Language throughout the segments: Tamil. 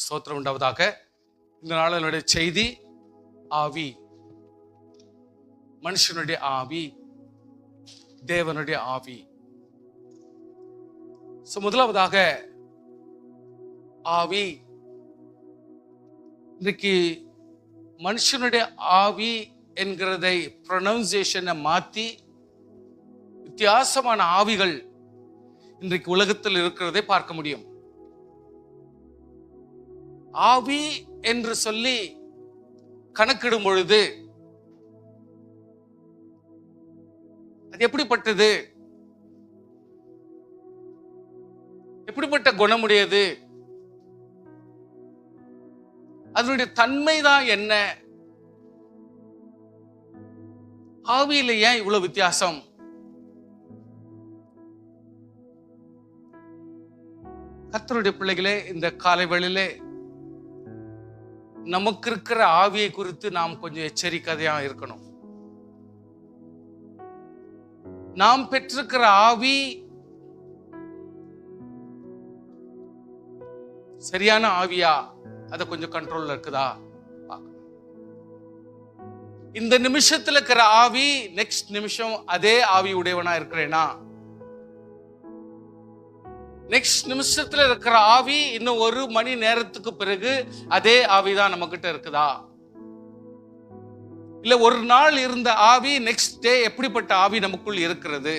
ஸ்தோத்திரம் உண்டாவதாக. இந்த நாளினுடைய செய்தி ஆவி. மனுஷனுடைய ஆவி, தேவனுடைய ஆவி. முதலாவதாக ஆவி. இன்றைக்கு மனுஷனுடைய ஆவி என்கிறதை ப்ரொனவுன்சியேஷனை மாற்றி வித்தியாசமான ஆவிகள் இன்றைக்கு உலகத்தில் இருக்கிறதை பார்க்க முடியும். ஆவி என்று சொல்லி கணக்கிடும் பொழுது அது எப்படிப்பட்டது, எப்படிப்பட்ட குணமுடையது, அதனுடைய தன்மைதான் என்ன, ஆவியில ஏன் இவ்வளவு வித்தியாசம்? கர்த்தருடைய பிள்ளைகளே, இந்த காலை வேளையிலே நமக்கு இருக்கிற ஆவியை குறித்து நாம் கொஞ்சம் எச்சரிக்கையா இருக்கணும். நாம் பெற்றிருக்கிற ஆவி சரியான ஆவியா, அத கொஞ்சம் கண்ட்ரோல்ல இருக்குதா? இந்த நிமிஷத்துல இருக்கிற ஆவி நெக்ஸ்ட் நிமிஷம் அதே ஆவி உடையவனா இருக்கிறேனா? நெக்ஸ்ட் நிமிஷத்துல இருக்கிற ஆவி இன்னும் 1 மணி நேரத்துக்கு பிறகு அதே ஆவிதான் நம்ம கிட்ட இருக்குதா? இல்ல ஒரு நாள் இருந்த ஆவி நெக்ஸ்ட் டே எப்படிப்பட்ட ஆவி நமக்குள் இருக்கிறது?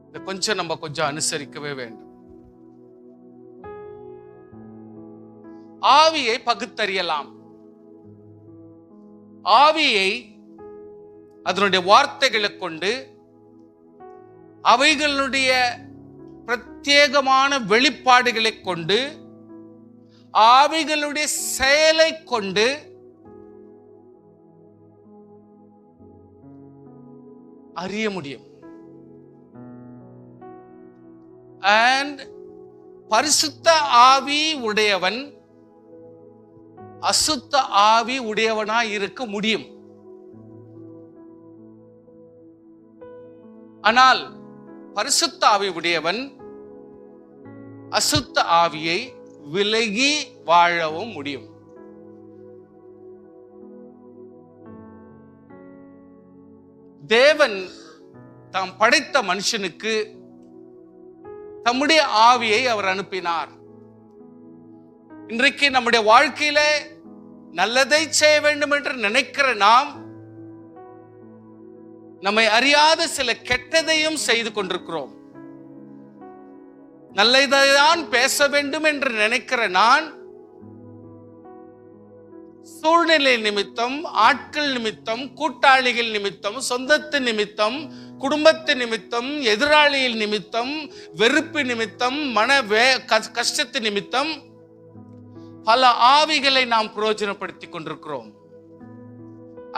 இதை கொஞ்சம் நம்ம அனுசரிக்கவே வேண்டும். ஆவியை பகுத்தறியலாம். ஆவியை அதனுடைய வார்த்தைகளை கொண்டு, அவைகளுடைய பிரத்யேகமான வெளிப்பாடுகளை கொண்டு, ஆவிகளுடைய செயலை கொண்டு அறிய முடியும். and பரிசுத்த ஆவி உடையவன் அசுத்த ஆவி உடையவனாய் இருக்க முடியும். ஆனால் பரிசுத்த ஆவி உடையவன் அசுத்த ஆவியை விலகி வாழவும் முடியும். தேவன் தாம் படைத்த மனுஷனுக்கு தம்முடைய ஆவியை அவர் அனுப்பினார். இன்றைக்கு நம்முடைய வாழ்க்கையில நல்லதை செய்ய வேண்டும் என்று நினைக்கிற நாம் நம்மை அறியாத சில கெட்டதையும் செய்து கொண்டிருக்கிறோம். நல்லதைதான் பேச வேண்டும் என்று நினைக்கிற நான் சூழ்நிலை நிமித்தம், ஆட்கள் நிமித்தம், கூட்டாளிகள் நிமித்தம், சொந்தத்து நிமித்தம், குடும்பத்து நிமித்தம், எதிராளிகள் நிமித்தம், வெறுப்பு நிமித்தம், கஷ்டத்து நிமித்தம் பல ஆவிகளை நாம் பிரயோஜனப்படுத்திக் கொண்டிருக்கிறோம்.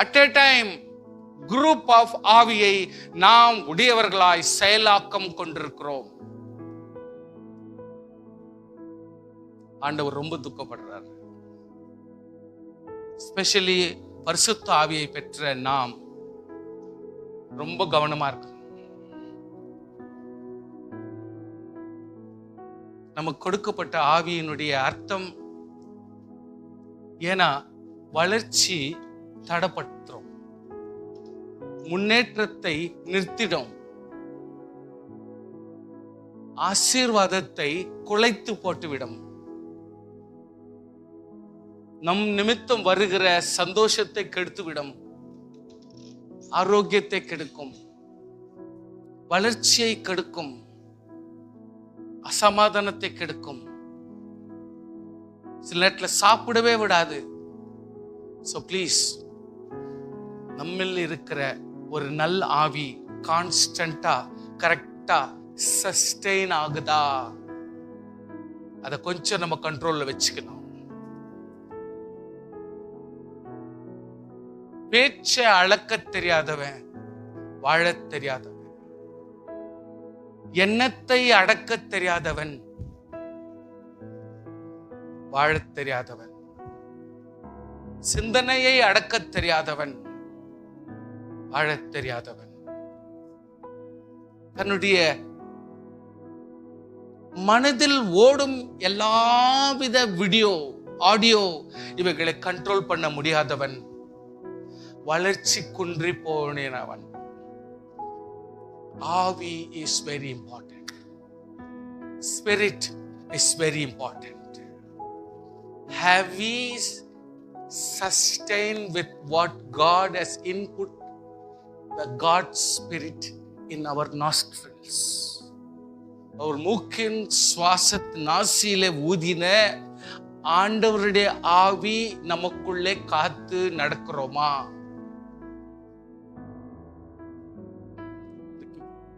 At a time group of ஆவியை நாம் உடையவர்களாய் செயலாக்கம் கொண்டிருக்கிறோம். ஆண்டவர் ரொம்ப துக்கப்படுறார். ஸ்பெஷலி பரிசுத்த ஆவியை பெற்ற நாம் ரொம்ப கவனமா இருக்கணும். நமக்கு கொடுக்கப்பட்ட ஆவியினுடைய அர்த்தம், ஏன்னா வளர்ச்சி தடப்பட்டுரும், முன்னேற்றத்தை நிறுத்திடும், ஆசீர்வாதத்தை குலைத்து போட்டுவிடும், நம் நிமித்தம் வருகிற சந்தோஷத்தை கெடுத்துவிடும், ஆரோக்கியத்தை கெடுக்கும், வளர்ச்சியை கெடுக்கும், அசமாதானத்தை கெடுக்கும், சில நேரத்தில் சாப்பிடவே விடாது. சோ ப்ளீஸ், நம்மில் இருக்கிற ஒரு நல்ல ஆவி கான்ஸ்டன்டா கரெக்டா சஸ்டெயின் ஆகுதா, அதை கொஞ்சம் நம்ம கண்ட்ரோல்ல வச்சுக்கணும். பேச்சை அளக்க தெரியாதவன் வாழத் தெரியாதவன், எண்ணத்தை அடக்க தெரியாதவன் வாழத் தெரியாதவன், சிந்தனையை அடக்க தெரியாதவன் வாழத் தெரியாதவன், தன்னுடைய மனதில் ஓடும் எல்லாவித வீடியோ, ஆடியோ இவைகளை கண்ட்ரோல் பண்ண முடியாதவன், வளர்ச்சி குன்றி போனவன். ஆவி is very important. Spirit is very important. Have we sustained with what God has input the God's spirit in our nostrils? அவர் மூக்கின் சுவாசத் நாசியிலே ஊதின ஆண்டவருடைய ஆவி நமக்குள்ளே காத்து நடக்கிறோமா?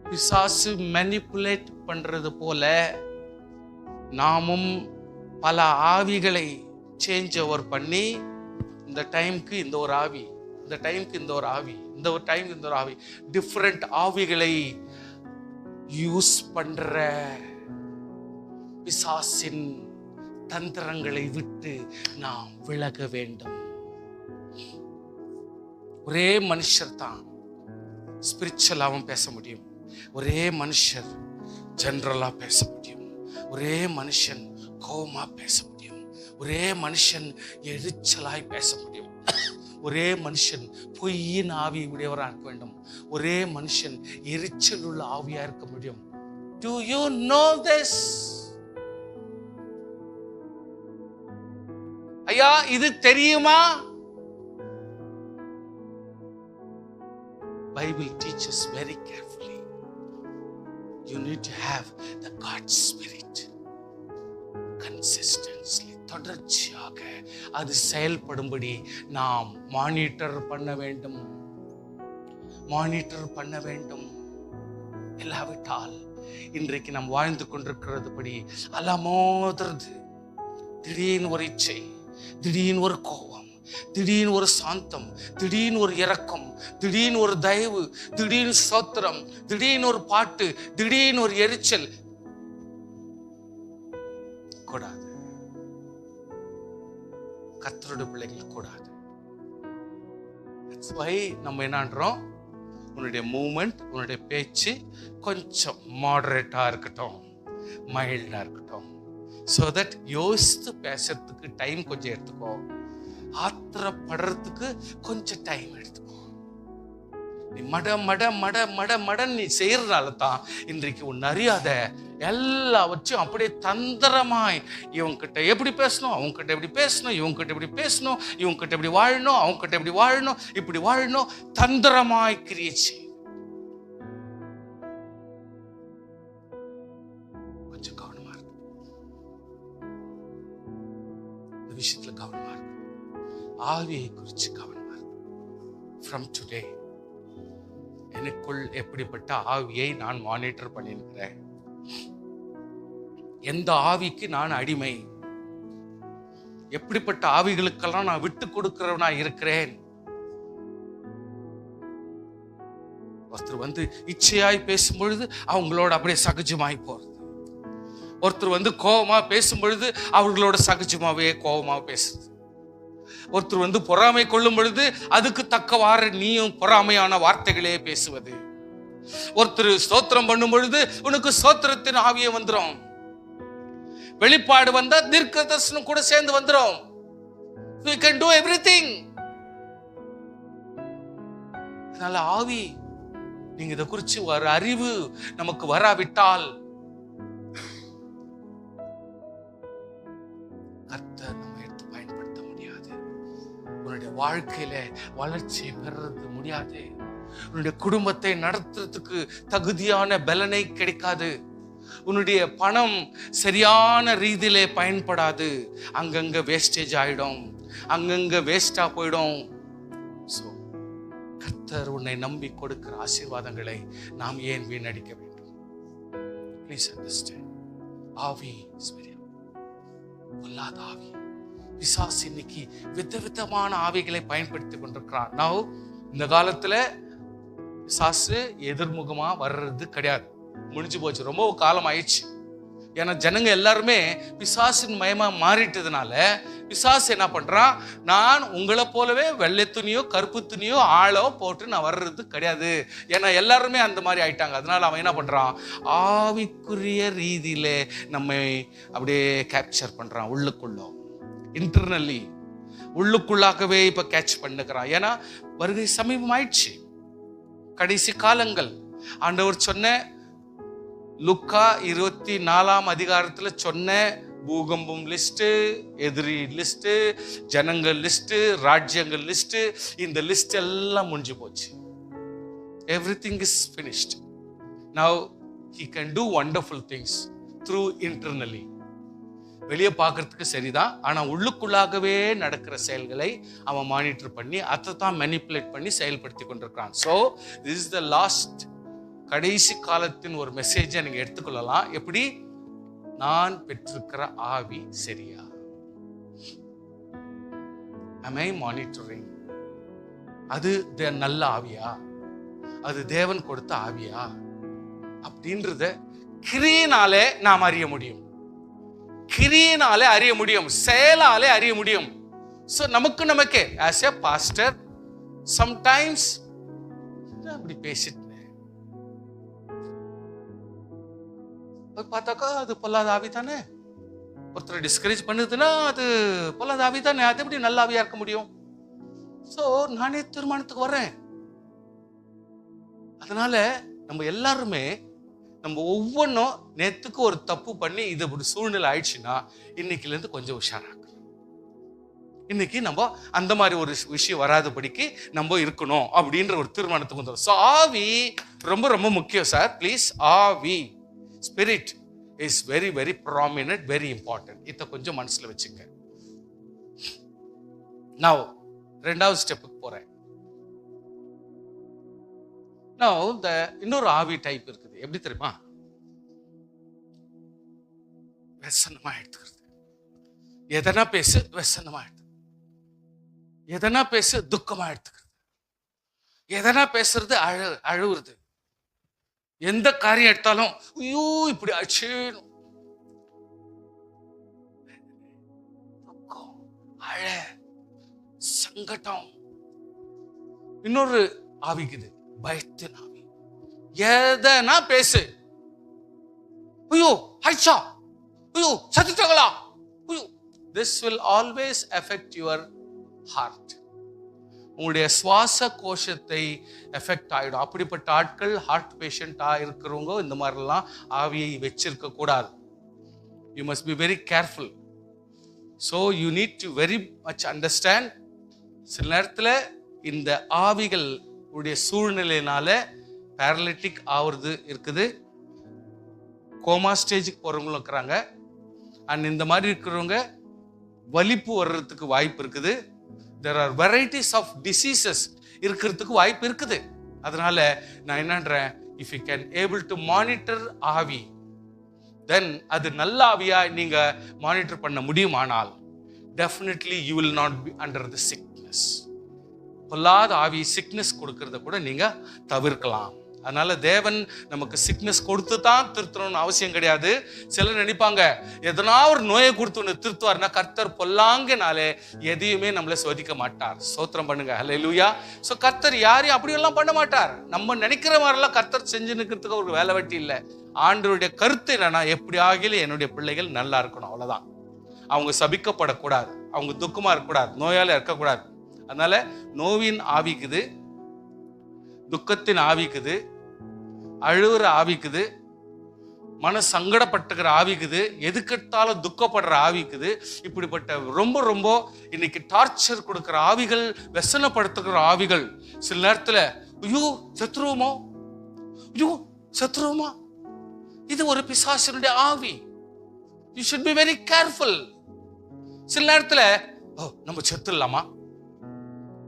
பிசாசு மேனிபுலேட் பண்றது போல நாமும் பல ஆவிகளை சேஞ்ச் ஓவர் பண்ணி, இந்த டைம்க்கு இந்த ஒரு ஆவி, இந்த டைம்க்கு இந்த ஒரு ஆவி, இந்த ஒரு டைம் இந்த ஒரு ஆவி, டிஃப்ரெண்ட் ஆவிகளை யூஸ் பண்ற பிசாசின் தந்திரங்களை விட்டு நாம் விலக வேண்டும். ஒரே மனுஷர் தான் ஸ்பிரிச்சுவலாவும் பேச முடியும், ஒரே மனுஷர் ஜெனரலா பேச முடியும், ஒரே மனுஷன் கோவமா பேச முடியும், ஒரே மனுஷன் எரிச்சலாய் பேச முடியும், ஒரே மனுஷன் பொய்யின் ஆவி உடையவராக இருக்க வேண்டும், ஒரே மனுஷன் எரிச்சல் உள்ள ஆவியா இருக்க முடியும். Do you know this? ஐயா, இது தெரியுமா? Bible teaches very carefully. You need to have the God's Spirit consistently. தொடர்ச்சியாக அது செயல்படும்படி நாம் மானிட்டர் பண்ண வேண்டும், மானிட்டர் பண்ண வேண்டும். இல்லாவிட்டால் இன்றைக்கு நாம் வாழ்ந்து கொண்டிருக்கிறது படி அலமோதுறது, திடீர்னு ஒரு இச்சை, திடீர்னு ஒரு கோபம், திடீர்னு ஒரு சாந்தம், திடீர்னு ஒரு இரக்கம், திடீர்னு ஒரு தயவு, திடீர்னு ஸ்தோத்திரம், திடீர்னு ஒரு பாட்டு, திடீர்னு ஒரு எரிச்சல். கூடாது. கர்த்தருடைய பிள்ளைகள் கூடாது. That's why நம்ம என்னன்றோம், உன்னுடைய மூமெண்ட், உன்னுடைய பேச்சு கொஞ்சம் மாடரேட்டா இருக்கட்டும், மைல்டா இருக்கட்டும். so that யோசித்து பேசுறதுக்கு டைம் கொஞ்சம் எடுத்துக்கோ, ஆத்திரப்படுறதுக்கு கொஞ்சம் டைம் எடுத்துக்கோ. நீ மட மட மட மட மடன் நீ செய்யறதுனால தான் இன்றைக்கு உன் அறியாத எல்லாவற்றையும் அப்படியே தந்திரமாய் இவங்கிட்ட எப்படி பேசணும், அவங்ககிட்ட எப்படி பேசணும், இவங்ககிட்ட எப்படி பேசணும், இவங்ககிட்ட எப்படி வாழணும், அவங்ககிட்ட எப்படி வாழணும், இப்படி வாழணும், தந்திரமாய் கிரியேச்சு. கொஞ்சம் கவனமா இருக்கு, இந்த விஷயத்துல கவனமா இருக்கு, ஆவியை குறிச்சு கவனமா இருக்கு. From today எனக்குள் எப்படிப்பட்ட ஆவியை நான் மானிட்டர் பண்ணியிருக்கிறேன், எந்த ஆவிக்கு நான் அடிமை, எப்படிப்பட்ட ஆவிகளுக்கெல்லாம் நான் விட்டு கொடுக்கிறவனா இருக்கிறேன். ஒருத்தர் வந்து இச்சையாய் பேசும் பொழுது அவங்களோட அப்படியே சகஜமாய் போறது, ஒருத்தர் வந்து கோபமா பேசும் பொழுது அவர்களோட சகஜமாவே கோபமா பேசுறது, ஒருத்தர் வந்து பொறாமை கொள்ளும் பொழுது அதுக்கு தக்கவாறு நீயும் பொறாமையான வார்த்தைகளே பேசுவது, ஒருத்தர் ஸ்தோத்திரம் பண்ணும் பொழுது உனக்கு ஸ்தோத்திரத்தின் ஆவியே வந்துடும், வெளிப்பாடு வந்தா தீர்க்க தரிசனம் கூட சேர்ந்து வந்துடும். We can do everything. அதனால ஆவி, நீங்க இதை குறிச்சு ஒரு அறிவு நமக்கு வராவிட்டால் கர்த்தர் நம்ம எடுத்து பயன்படுத்த முடியாது, உன்னுடைய வாழ்க்கையில வளர்ச்சி பெறது முடியாது, உன்னுடைய குடும்பத்தை நடத்துறதுக்கு தகுதியான பலனை கிடைக்காது, உன்னுடைய பணம் சரியான ரீதியிலே பயன்படாது, அங்கங்க வேஸ்டேஜ் ஆயிடும், அங்கங்க வேஸ்டா போயிடும். கர்த்தர் உன்னை நம்பி கொடுக்கிற ஆசீர்வாதங்களை நாம் ஏன் வீணடிக்க வேண்டும்? Please understand. ஆவி பொல்லாத ஆவி, பிசாசு இன்னைக்கு விதவிதமான ஆவிகளை பயன்படுத்தி கொண்டிருக்கிறான். நான் இந்த காலத்துல பிசாசு எதிர்முகமா வர்றது கிடையாது, முடிஞ்சு போச்சு, ரொம்ப காலம் ஆயிடுச்சு. ஏன்னா ஜனங்க எல்லாருமே பிசாசின் மயமா மாறிட்டதுனால பிசாசு என்ன பண்றான், நான் உங்களை போலவே வெள்ளை துணியோ கருப்பு துணியோ ஆளோ போட்டு நான் வர்றது கிடையாது, ஏன்னா எல்லாருமே அந்த மாதிரி ஆயிட்டாங்க. அதனால அவன் என்ன பண்றான், ஆவிக்குரிய ரீதியிலே நம்மை அப்படியே கேப்சர் பண்றான். உள்ளுக்குள்ள இன்டர்னல்லி உள்ளுக்குள்ளாகவே இப்ப கேட்ச் பண்ணுகிறான். ஏன்னா வருகை சமீபம் ஆயிடுச்சு, கடைசி காலங்கள். ஆண்டவர் சொன்ன லூக்கா 24 அதிகாரத்துல சொன்ன பூகம்பம் லிஸ்ட், எதிரி லிஸ்ட், ஜனங்கள் லிஸ்ட், ராஜ்யங்கள் லிஸ்ட், இந்த லிஸ்ட் எல்லாம் முடிஞ்சு போச்சு. Everything is finished. Now he can do wonderful things through internally. வெளியே பார்க்கறதுக்கு சரிதான், ஆனா உள்ளுக்குள்ளாகவே நடக்கிற செயல்களை அவன் மானிட்டர் பண்ணி அதை தான் மேனிப்புலேட் பண்ணி செயல்படுத்தி கொண்டிருக்கிறான். So this is the last, கடைசி காலத்தின் ஒரு மெசேஜை நீங்க எடுத்துக்கொள்ளலாம். எப்படி, நான் பெற்றிருக்கிற ஆவி சரியா? am I monitoring? அது நல்ல ஆவியா, அது தேவன் கொடுத்த ஆவியா அப்படின்றத கிரியினாலே நாம் அறிய முடியும். கிரியினாலே அறிய முடியும், செயலாலே அறிய முடியும். ஸோ நமக்கே ஆஸ் எ பாஸ்டர் சம்டைம்ஸ் அப்படி பேசிட்டு பார்த்தாக்கா அது பொல்லாத ஆவி தானே. ஒருத்தர் டிஸ்கரேஜ் பண்ணுதுன்னா அது பொல்லாத ஆவி தானே, அது எப்படி நல்ல ஆவியா இருக்க முடியும்? ஸோ நானே தீர்மானத்துக்கு வர்றேன். அதனால நம்ம எல்லாருமே நம்ம ஒவ்வொன்றும் நேத்துக்கு ஒரு தப்பு பண்ணி இது ஒரு சூழ்நிலை ஆயிடுச்சுன்னா இன்னைக்குல இருந்து கொஞ்சம் உஷாராக்கு. இன்னைக்கு நம்ம அந்த மாதிரி ஒரு விஷயம் வராதபடிக்கு நம்ம இருக்கணும் அப்படின்ற ஒரு தீர்மானத்துக்கு வந்துடும். ஸோ ஆவி ரொம்ப ரொம்ப முக்கியம் சார். ப்ளீஸ், ஆவி spirit is very very prominent, very important. இதை கொஞ்சம் மனசுல வச்சுங்க. நான் ரெண்டாவது ஸ்டெப்புக்கு போறேன். இந்த இன்னொரு ஆவி டைப் இருக்குது. எப்படி தெரியுமா? வெசனமா எடுத்துக்கிறது. எதனா பேசு வெசனமா எடுத்து, எதனா பேசு துக்கமா எடுத்துக்கிறது, எதனா பேசுறது அழுவுறது, எந்த காரியம் எடுத்தாலும் ஐயோ இப்படி ஆச்சு, துக்கம், அழ, சங்கடம். இன்னொரு ஆவிக்குது, பயத்தின் ஆவி. எதனா பேசு, ஐயோ ஆயிச்சா, ஐயோ சத்துட்டாங்களா, ஐயோ. This will always affect your heart. உங்களுடைய சுவாச கோஷத்தை எஃபெக்ட் ஆயிடும். அப்படிப்பட்ட ஆட்கள், ஹார்ட் பேஷண்டா இருக்கிறவங்க இந்த மாதிரிலாம் ஆவியை வச்சிருக்க கூடாது. You must be very careful. So you need to very much understand. சில நேரத்தில் இந்த ஆவிகள் உடைய சூழ்நிலையினால பேரலிட்டிக் ஆகுறது இருக்குது, கோமா ஸ்டேஜுக்கு போறவங்களும் இருக்கிறாங்க. அண்ட் இந்த மாதிரி இருக்கிறவங்க வலிப்பு வர்றதுக்கு வாய்ப்பு இருக்குது. there are varieties of diseases இருக்கிறதுக்கு வாய்ப்பு இருக்குது. அதனால நான் என்னன்றேன், if you can able to monitor ஆவி, then அது நல்ல ஆவியா நீங்க மானிட்டர் பண்ண முடியுமானால் definitely you will not be under the sickness. பொல்லாத ஆவி சிக்னஸ் கொடுக்கறத கூட நீங்க தவிர்க்கலாம். அதனால தேவன் நமக்கு சிக்னஸ் கொடுத்து தான் திருத்தணும்னு அவசியம் கிடையாது. சிலர் நினைப்பாங்க எதனா ஒரு நோயை கொடுத்து திருத்துவார்னா கர்த்தர் பொல்லாங்கனாலே எதையுமே நம்மளை சோதிக்க மாட்டார். ஸ்தோத்திரம் பண்ணுங்க, ஹல்லேலூயா. ஸோ கர்த்தர் யாரையும் அப்படியெல்லாம் பண்ண மாட்டார். நம்ம நினைக்கிற மாதிரிலாம் கர்த்தர் செஞ்சு நிற்கிறதுக்கு ஒரு வேலை வெட்டி இல்லை. ஆண்டவருடைய கருத்து என்னன்னா, எப்படி ஆகிலும் என்னுடைய பிள்ளைகள் நல்லா இருக்கணும், அவ்வளவுதான். அவங்க சபிக்கப்படக்கூடாது, அவங்க துக்கமா இருக்கக்கூடாது, நோயால இருக்கக்கூடாது. அதனால நோவின் ஆவிக்குது, துக்கத்தின் ஆவிக்குது, அழுவுற ஆவிக்குது, மன சங்கடப்பட்டுக்கிற ஆவிக்குது, எதுக்கெடுத்தாலும் துக்கப்படுற ஆவிக்குது. இப்படிப்பட்ட ரொம்ப ரொம்ப இன்னைக்கு டார்ச்சர் கொடுக்கிற ஆவிகள், வெசனப்படுத்துகிற ஆவிகள். சில நேரத்துல ஐயோ சத்ருவமோ, ஐயோ சத்ருவமா, இது ஒரு பிசாசினுடைய ஆவி. You should be very careful. சில நேரத்துல நம்ம செத்துடலாமா,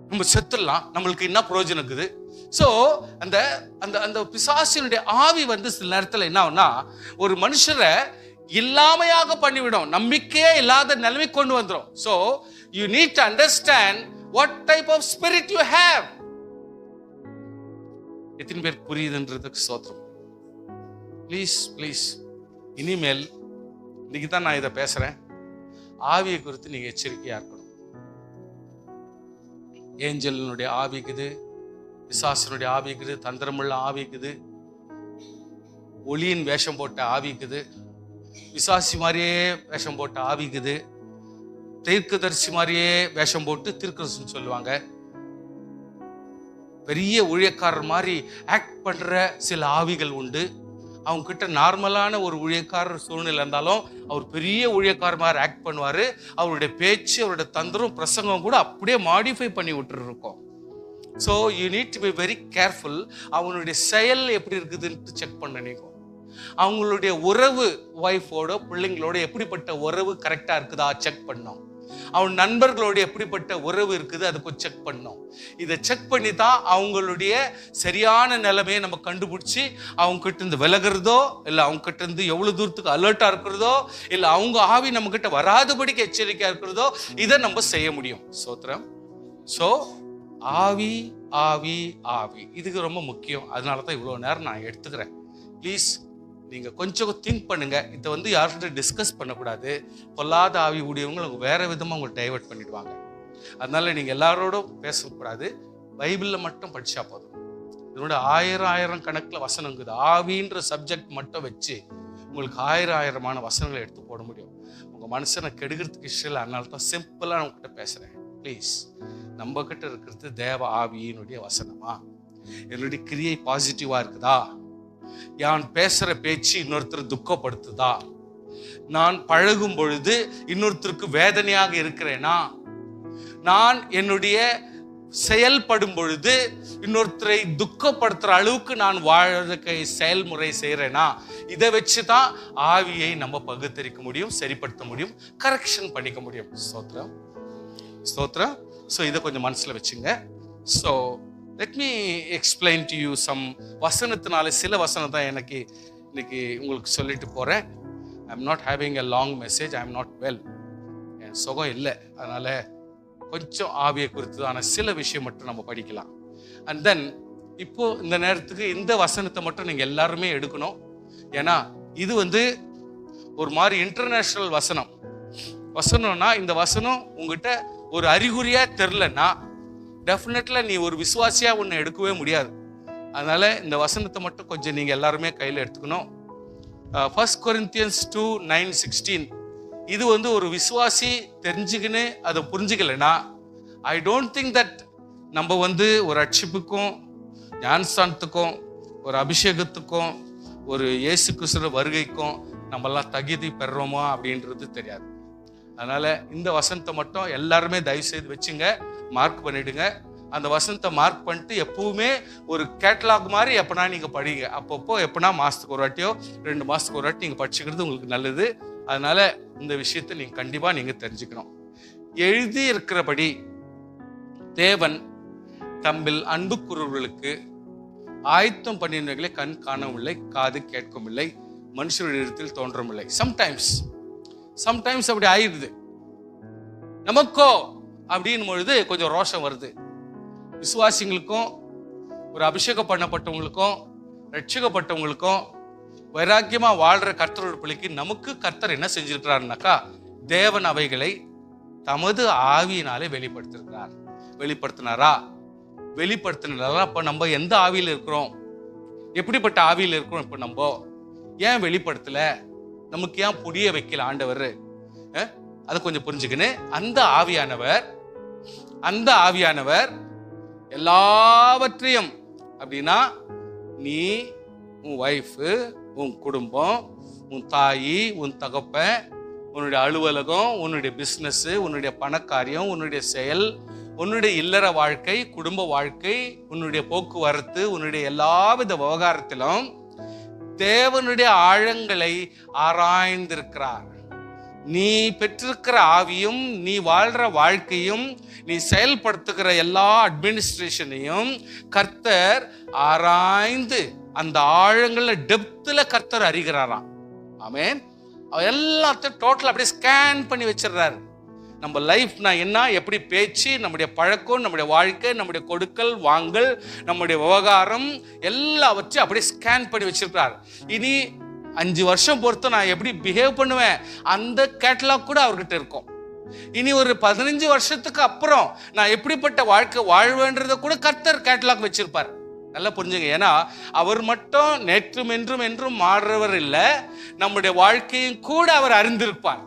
நம்ம செத்துடலாம், நம்மளுக்கு என்ன பிரயோஜனம் இருக்குது. ஸோ அந்த அந்த அந்த பிசாசினுடைய ஆவி சில நேரத்தில் என்ன ஆகும்னா, ஒரு மனுஷரை இல்லாமையாக பண்ணிவிடும், நம்பிக்கையே இல்லாத நிலைமை கொண்டு வந்துடும். So you need to understand what type of spirit you have. எத்தனை பேர் புரியுதுன்றதுக்கு ஸ்தோத்திரம். ப்ளீஸ் ப்ளீஸ், இனிமேல் இன்னைக்கு தான் நான் இதை பேசுறேன். ஆவியை குறித்து நீங்க எச்சரிக்கையா இருக்கணும். ஏஞ்சலினுடைய ஆவிக்குது, பிசாசனுடைய ஆவிக்குது, தந்திரமுள்ள ஆவிக்குது, ஒளியின் வேஷம் போட்ட ஆவிக்குது, பிசாசி மாதிரியே வேஷம் போட்ட ஆவிக்குது, தீர்க்கதரிசி மாதிரியே வேஷம் போட்டு தீர்க்கதரிசின்னு சொல்லுவாங்க. பெரிய ஊழியக்காரர் மாதிரி ஆக்ட் பண்ற சில ஆவிகள் உண்டு. அவங்க கிட்ட நார்மலான ஒரு ஊழியக்காரர் சூழ்நிலை இருந்தாலும் அவர் பெரிய ஊழியக்காரர் மாதிரி ஆக்ட் பண்ணுவாரு. அவருடைய பேச்சு, அவருடைய தந்திரம், பிரசங்கம் கூட அப்படியே மாடிஃபை பண்ணி விட்டுரு இருக்கோம். So you need to be very careful. அவனுடைய செயல் எப்படி இருக்குதுன்னு செக் பண்ண நினைக்கும். அவங்களுடைய உறவு, ஒய்ஃபோட பிள்ளைங்களோட எப்படிப்பட்ட உறவு கரெக்டா இருக்குதா செக் பண்ணோம். அவன் நண்பர்களோட எப்படிப்பட்ட உறவு இருக்குது அது கொஞ்சம் செக் பண்ணோம். இதை செக் பண்ணி தான் அவங்களுடைய சரியான நிலைமையை நம்ம கண்டுபிடிச்சி அவங்க கிட்ட இருந்து விலகிறதோ, இல்லை அவங்க கிட்ட இருந்து எவ்வளவு தூரத்துக்கு அலர்ட்டா இருக்கிறதோ, இல்லை அவங்க ஆவி நம்ம கிட்ட வராதபடிக்கு எச்சரிக்கையா இருக்கிறதோ, இதை நம்ம செய்ய முடியும். சோத்திரம். ஸோ ஆவி ஆவி ஆவி இதுக்கு ரொம்ப முக்கியம். அதனால தான் இவ்வளோ நேரம் நான் எடுத்துக்கிறேன். ப்ளீஸ் நீங்கள் கொஞ்சம் திங்க் பண்ணுங்க. இதை யார்கிட்ட டிஸ்கஸ் பண்ணக்கூடாது. பொல்லாத ஆவி உடையவங்க வேற விதமாக உங்களை டைவர்ட் பண்ணிடுவாங்க. அதனால நீங்கள் எல்லாரோடும் பேசக்கூடாது. பைபிளில் மட்டும் படித்தா போதும். இதனோட ஆயிரம் கணக்கில் வசனம் இருக்குது. ஆவின்ற சப்ஜெக்ட் மட்டும் வச்சு உங்களுக்கு ஆயிரமான வசனங்களை எடுத்து போட முடியும். உங்கள் மனுஷனை கெடுக்கிறதுக்கு இஷ்டம் இல்லை. அதனால தான் சிம்பிளாக நான் உங்ககிட்ட பேசுகிறேன். ப்ளீஸ், நம்ம கிட்ட இருக்கிறது தேவ ஆவியினுடைய வசனமா? என்னுடைய கிரியை பாசிட்டிவா இருக்குதா? நான் பேசுற பேச்சு இன்னொருத்தர் துக்கப்படுத்துதா? நான் பழகும் பொழுது இன்னொருத்தருக்கு வேதனையாக இருக்கிறேனா? நான் என்னுடைய செயல்படும் பொழுது இன்னொருத்தரை துக்கப்படுத்துற அளவுக்கு நான் வாழ்க்கை செயல்முறை செய்யறேனா? இதை வச்சுதான் ஆவியை நம்ம பகுத்தறிக்க முடியும், சரிப்படுத்த முடியும், கரெக்ஷன் பண்ணிக்க முடியும். ஸ்தோத்திரம், ஸ்தோத்திரம். ஸோ இதை கொஞ்சம் மனசுல வச்சுங்க. So let me explain to you some வசனத்தினால சில வசனம் தான் எனக்கு இன்னைக்கு உங்களுக்கு சொல்லிட்டு போறேன். I am not having a long message. I am not well. என் சுகம் இல்லை. அதனால கொஞ்சம் ஆவியை குறித்ததான சில விஷயம் மட்டும் நம்ம படிக்கலாம். அண்ட் தென் இப்போ இந்த நேரத்துக்கு இந்த வசனத்தை மட்டும் நீங்க எல்லாருமே எடுக்கணும். ஏன்னா இது ஒரு மாதிரி இன்டர்நேஷனல் வசனம்னா இந்த வசனம் உங்ககிட்ட ஒரு அறிகுறியா தெரிலன்னா டெஃபினெட்ல நீ ஒரு விசுவாசியா ஒன்று எடுக்கவே முடியாது. அதனால இந்த வசனத்தை மட்டும் கொஞ்சம் நீங்க எல்லாருமே கையில் எடுத்துக்கணும். 1 Corinthians 2:9-16 இது ஒரு விசுவாசி தெரிஞ்சுக்கின்னு அதை புரிஞ்சுக்கலைன்னா ஐ டோன்ட் திங்க் தட் நம்ம ஒரு ரட்சிப்புக்கும் ஞானஸ்தானத்துக்கும் ஒரு அபிஷேகத்துக்கும் ஒரு இயேசு கிறிஸ்து வருகைக்கும் நம்மெல்லாம் தகுதி பெறுறோமா அப்படின்றது தெரியாது. அதனால இந்த வசனத்தை மட்டும் எல்லாருமே தயவு செய்து வச்சுங்க, மார்க் பண்ணிடுங்க. அந்த வசனத்தை மார்க் பண்ணிட்டு எப்பவுமே ஒரு கேட்டலாக் மாதிரி எப்பனா நீங்க படிங்க. அப்பப்போ எப்பனா மாசத்துக்கு ஒரு வாட்டியோ 2 மாசத்துக்கு ஒரு வாட்டி நீங்க படிச்சுக்கிறது உங்களுக்கு நல்லது. அதனால இந்த விஷயத்தை நீங்க கண்டிப்பா நீங்க தெரிஞ்சுக்கணும். எழுதி இருக்கிறபடி தேவன் தம்மில் அன்பு கூறுவர்களுக்கு ஆயத்தம் பண்ணினவர்களை கண் காணவில்லை, காது கேட்கவில்லை, மனுஷருடைய இடத்தில் தோன்றவில்லை. சம்டைம்ஸ் அப்படி ஆயிடுது. நமக்கோ அப்படின்னு பொழுது கொஞ்சம் ரோஷம் வருது. விசுவாசிங்களுக்கும் ஒரு அபிஷேகம் பண்ணப்பட்டவங்களுக்கும் ரட்சிக்கப்பட்டவங்களுக்கும் வைராக்கியமா வாழ்ற கர்த்தரோட பிள்ளைக்கு நமக்கு கர்த்தர் என்ன செஞ்சிருக்கிறாருனாக்கா தேவன் அவைகளை தமது ஆவியினாலே வெளிப்படுத்தினாரா? வெளிப்படுத்தினாரா? அப்ப நம்ம எந்த ஆவியில் இருக்கிறோம்? எப்படிப்பட்ட ஆவியில் இருக்கிறோம்? இப்ப நம்ம ஏன் வெளிப்படுத்தல? நமக்கு ஏன் புரிய வைக்கல ஆண்டவர்? அதை கொஞ்சம் புரிஞ்சுக்கின்னு அந்த ஆவியானவர் எல்லாவற்றையும் அப்படின்னா நீ, உன் ஒய்ஃபு, உன் குடும்பம், உன் தாயி, உன் தகப்பன், உன்னுடைய அலுவலகம், உன்னுடைய பிஸ்னஸ், உன்னுடைய பணக்காரியம், உன்னுடைய செயல், உன்னுடைய இல்லற வாழ்க்கை, குடும்ப வாழ்க்கை, உன்னுடைய போக்குவரத்து, உன்னுடைய எல்லாவித விவகாரத்திலும் தேவனுடைய ஆழங்களை ஆராய்ந்திருக்கிறார். நீ பெற்றிருக்கிற ஆவியும், நீ வாழ்ற வாழ்க்கையும், நீ செயல்படுத்துகிற எல்லா அட்மினிஸ்ட்ரேஷனையும் கர்த்தர் ஆராய்ந்து அந்த ஆழங்கள்ல டெப்த்ல கர்த்தர் அறிகிறாராம். ஆமென். எல்லாத்தையும் டோட்டல் அப்படியே ஸ்கேன் பண்ணி வச்சிடுறாரு. நம்ம லைஃப்னா என்ன, எப்படி பேச்சு, நம்முடைய பழக்கம், நம்முடைய வாழ்க்கை, நம்முடைய கொடுக்கல் வாங்கல், நம்முடைய விவகாரம் எல்லாவற்றையும் அப்படியே ஸ்கேன் பண்ணி வச்சிருக்கிறார். இனி 5 வருஷம் பொறுத்து நான் எப்படி பிஹேவ் பண்ணுவேன் அந்த கேட்டலாக் கூட அவர்கிட்ட இருக்கும். இனி ஒரு 15 வருஷத்துக்கு அப்புறம் நான் எப்படிப்பட்ட வாழ்க்கை வாழ்வேன்றத கூட கர்த்தர் கேட்டலாக் வச்சிருப்பார். நல்லா புரிஞ்சுங்க. ஏன்னா அவர் மட்டும் நேற்றும் என்றும் என்றும் மாறுறவர் இல்லை, நம்முடைய வாழ்க்கையும் கூட அவர் அறிந்திருப்பார்.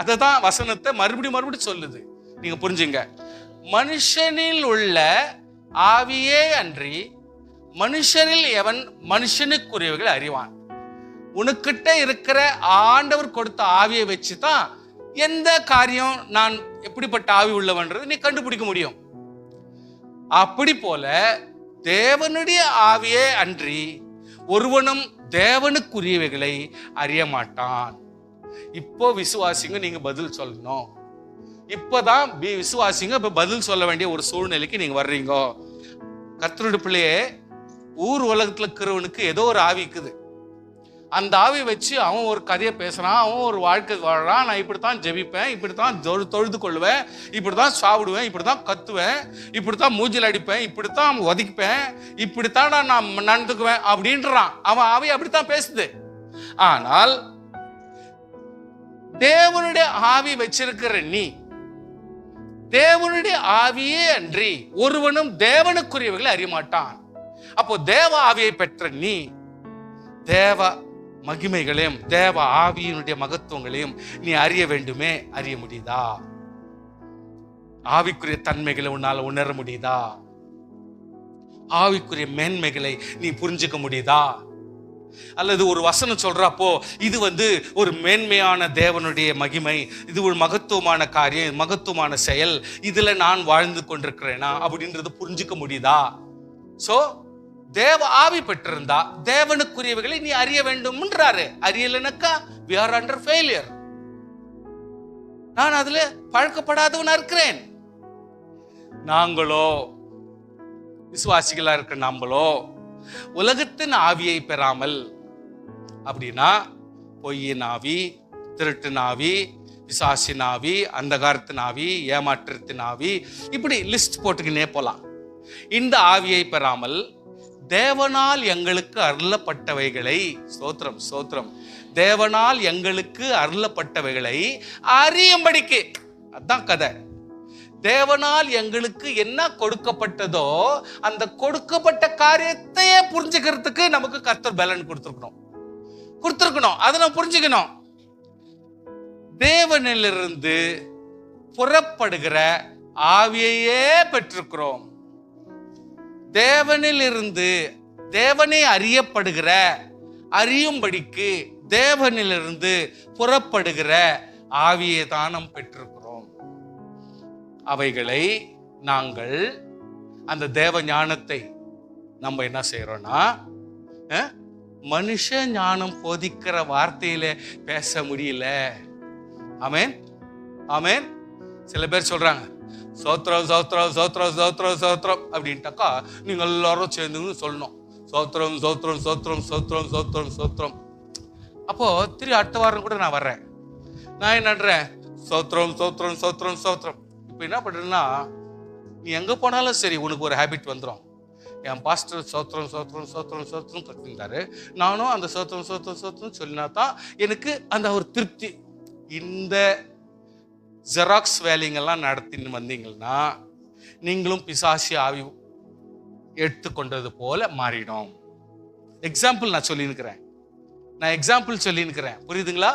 அததான் வசனத்தை மறுபடியும் சொல்லுது. நீங்க புரிஞ்சுங்க. மனுஷனில் உள்ள ஆவியே அன்றி மனுஷரில் எவன் மனுஷனுக்குரியவைகளை அறிவான். உனக்கிட்ட இருக்கிற ஆண்டவர் கொடுத்த ஆவியை வச்சுதான் எந்த காரியம் நான் எப்படிப்பட்ட ஆவி உள்ளவன்றது நீ கண்டுபிடிக்க முடியும். அப்படி போல தேவனுடைய ஆவியே அன்றி ஒருவனும் தேவனுக்குரியவைகளை அறிய மாட்டான். இப்போ விசுவாசிங்க நீங்க பதில் சொல்லணும். இப்பதான் விசுவாசிங்க இப்ப பதில் சொல்ல வேண்டிய ஒரு சூழ்நிலைக்கு நீங்க வர்றீங்க. கர்த்தருடைய பிள்ளையே, ஊர் உலகத்துல இருக்கிறவனுக்கு ஏதோ ஒரு ஆவி இருக்குது. அந்த ஆவி வச்சு அவன் ஒரு கதையை பேசுறான், அவன் ஒரு வாழ்க்கை வாழறான். நான் இப்படித்தான் ஜெபிப்பேன், இப்படித்தான் தொழுது கொள்வேன், இப்படித்தான் சாப்பிடுவேன், இப்படித்தான் கத்துவேன், இப்படித்தான் மூஞ்சில் அடிப்பேன், இப்படித்தான் ஒதுக்கிப்பேன், இப்படித்தான் நான் நடந்துக்குவேன் அப்படின்றான். அவன் ஆவி அப்படித்தான் பேசுது. ஆனால் தேவனுடைய ஆவி வச்சிருக்கிற நீ, தேவனுடைய ஆவியே அன்றி ஒருவனும் தேவனுக்குரியவைகளை அறிய மாட்டான். அப்போ தேவ ஆவியை பெற்ற நீ தேவ மகிமைகளையும் தேவ ஆவியினுடைய மகத்துவங்களையும் நீ அறிய வேண்டுமே. அறிய முடியுதா? ஆவிக்குரிய தன்மைகளை உன்னால உணர முடியுதா? ஆவிக்குரிய மேன்மைகளை நீ புரிஞ்சுக்க முடியுதா? அல்லது ஒரு வசனம் சொல்றப்போ இது ஒரு மேன்மையான தேவனுடைய மகிமை, இது ஒரு மகத்துவமான காரியம், மகத்துவமான செயல், இதுல நான் வாழ்ந்து கொண்டிருக்கிறேனா அப்படின்றது புரிஞ்சுக்க முடியுதா? சோ தேவ ஆவி பெற்றிருந்தா தேவனுக்குரியவைகளை நீ அறிய வேண்டும்ன்றாரு. அறியலனக்கா we are under failure. நான் அதுல பழக்கப்படாதவனா இருக்கிறேன். நாங்களோ விசுவாசிகளா இருக்க நாமளோ உலகத்தின் ஆவியை பெறாமல், அப்படின்னா பொய்யின் ஆவி, திருட்டின் ஆவி, பிசாசின் ஆவி, அந்தகாரத்தின் ஆவி, ஏமாற்றத்தின் ஆவி, இப்படி லிஸ்ட் போட்டுக்கினே போலாம். இந்த ஆவியை பெறாமல் தேவனால் எங்களுக்கு அருளப்பட்டவைகளை, ஸ்தோத்திரம் ஸ்தோத்திரம், தேவனால் எங்களுக்கு அருளப்பட்டவைகளை அறியும்படிக்கு, அதான் கதை. தேவனால் எங்களுக்கு என்ன கொடுக்கப்பட்டதோ அந்த கொடுக்கப்பட்ட காரியத்தையே புரிஞ்சுக்கிறதுக்கு நமக்கு கர்த்தர் பலன் கொடுத்திருக்கணும். அதை நம்ம புரிஞ்சுக்கணும். தேவனிலிருந்து புறப்படுகிற ஆவியையே பெற்றிருக்கிறோம். தேவனிலிருந்து தேவனை அறியப்படுகிற, அறியும்படிக்கு தேவனிலிருந்து புறப்படுகிற ஆவியை தான் நாம் பெற்றிருக்கிறோம். அவைகளை நாங்கள், அந்த தேவ ஞானத்தை நம்ம என்ன செய்யறோம்னா, மனுஷ ஞானம் போதிக்கிற வார்த்தையில பேச முடியல. ஆமென் ஆமென். சில பேர் சொல்றாங்க சோத்ரம் சோத்ரம் சோத்ரம் சோத்ரம் சோத்ரம் அப்படின்ட்டாக்கா நீங்க எல்லாரும் சேர்ந்து சொல்லணும் சோத்ரம் சோத்ரம் சோத்ரம் சோத்ரம் சோத்ரம் சோத்ரம். அப்போ அடுத்த வாரம் கூட நான் வர்றேன், நான் என்னன்றேன் சோத்ரம் சோத்ரம் சோத்ரம் சோத்ரம். இப்போ என்ன பண்ணுறேன்னா, நீ எங்கே போனாலும் சரி உனக்கு ஒரு ஹேபிட் வந்துடும். என் பாஸ்டர் சோத்ரம் சோத்ரம் சோத்ரம் சோத்ரம் கட்டிருந்தாரு, நானும் அந்த சோத்ரம் சோத்ரம் சோத்ரம் சொல்லினா தான் எனக்கு அந்த ஒரு திருப்தி. இந்த ஜெராக்ஸ் வேலைங்கெல்லாம் நடத்தின்னு வந்தீங்கன்னா நீங்களும் பிசாசி ஆவி எடுத்துக்கொண்டது போல மாறிடும். எக்ஸாம்பிள் நான் சொல்லியிருக்கிறேன், புரியுதுங்களா?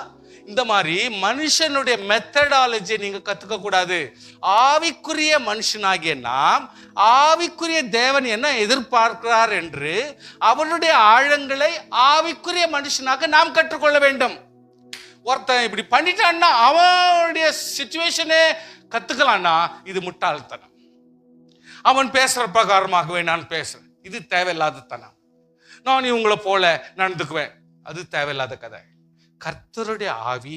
இந்த மாதிரி மனுஷனுடைய மெத்தடாலஜி நீங்க கத்துக்க கூடாது. ஆவிக்குரிய மனுஷனாகிய நாம் ஆவிக்குரிய தேவன் என்ன எதிர்பார்க்கிறார் என்று அவனுடைய ஆழங்களை ஆவிக்குரிய மனுஷனாக நாம் கற்றுக்கொள்ள வேண்டும். ஒருத்தன் இப்படி பண்ணிட்டான்னா அவனுடைய சிச்சுவேஷனே கத்துக்கலான்னா இது முட்டாள்தனம். அவன் பேசுற பிரகாரமாகவே நான் பேசுறேன், இது தேவையில்லாத தனம். நான் இவங்களை போல நடந்துக்குவேன், அது தேவையில்லாத கதை. கர்த்தருடைய ஆவி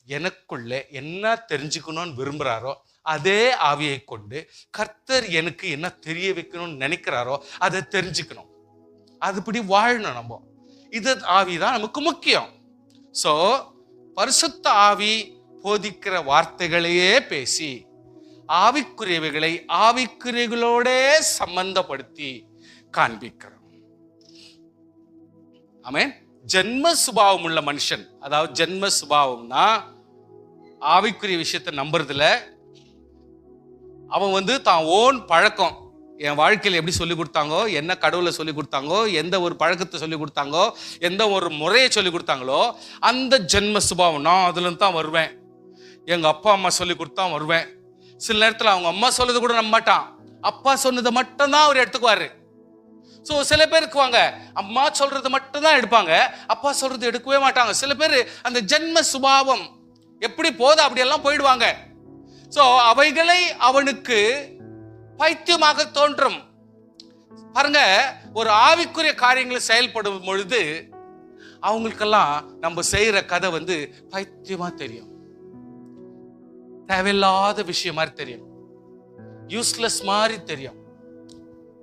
எனக்குள்ள என்ன தெரிஞ்சுக்கணும்னு விரும்புறாரோ அதே ஆவியை கொண்டு கர்த்தர் எனக்கு என்ன தெரிய வைக்கணும்னு நினைக்கிறாரோ அதை தெரிஞ்சுக்கணும், அதுபடி வாழணும். நம்ம இது ஆவிதான் நமக்கு முக்கியம். சோ பரிசுத்த ஆவி போதிக்கிற வார்த்தைகளையே பேசி ஆவிக்குரியவைகளை ஆவிக்குரியர்களோட சம்பந்தப்படுத்தி காண்பிக்கிறோம். ஆமென். ஜென்ம சுபாவம் உள்ள மனுஷன், அதாவது ஜென்ம சுபாவம்னா ஆவிக்குரிய விஷயத்தை நம்புறதுல அவன் தான் ஓன் பழக்கம், என் வாழ்க்கையில் எப்படி சொல்லி கொடுத்தாங்கோ, என்ன கடவுளை சொல்லி கொடுத்தாங்கோ, எந்த ஒரு பழக்கத்தை சொல்லி கொடுத்தாங்கோ, எந்த ஒரு முறையை சொல்லி கொடுத்தாங்களோ அந்த ஜென்ம சுபாவம், நான் அதுல தான் வருவேன், எங்க அப்பா அம்மா சொல்லி கொடுத்தா வருவேன். சில நேரத்தில் அவங்க அம்மா சொல்றது கூட நம்ப மாட்டான், அப்பா சொன்னதை மட்டும்தான் அவர் எடுத்துக்குவாரு. ஸோ சில பேர் இருக்குவாங்க, அம்மா சொல்றது மட்டும்தான் எடுப்பாங்க, அப்பா சொல்றது எடுக்கவே மாட்டாங்க. சில பேர் அந்த ஜென்ம சுபாவம் எப்படி போதோ அப்படியெல்லாம் போயிடுவாங்க. ஸோ அவைகளை அவனுக்கு பைத்தியமாக தோன்றும். பாருங்க, ஒரு ஆவிக்குரிய காரியங்களை செயல்படும் பொழுது அவங்களுக்கெல்லாம் நம்ம செய்யற கதை பைத்தியமா தெரியும், தேவையில்லாத விஷயம் மாதிரி தெரியும், யூஸ்லெஸ் மாதிரி தெரியும்.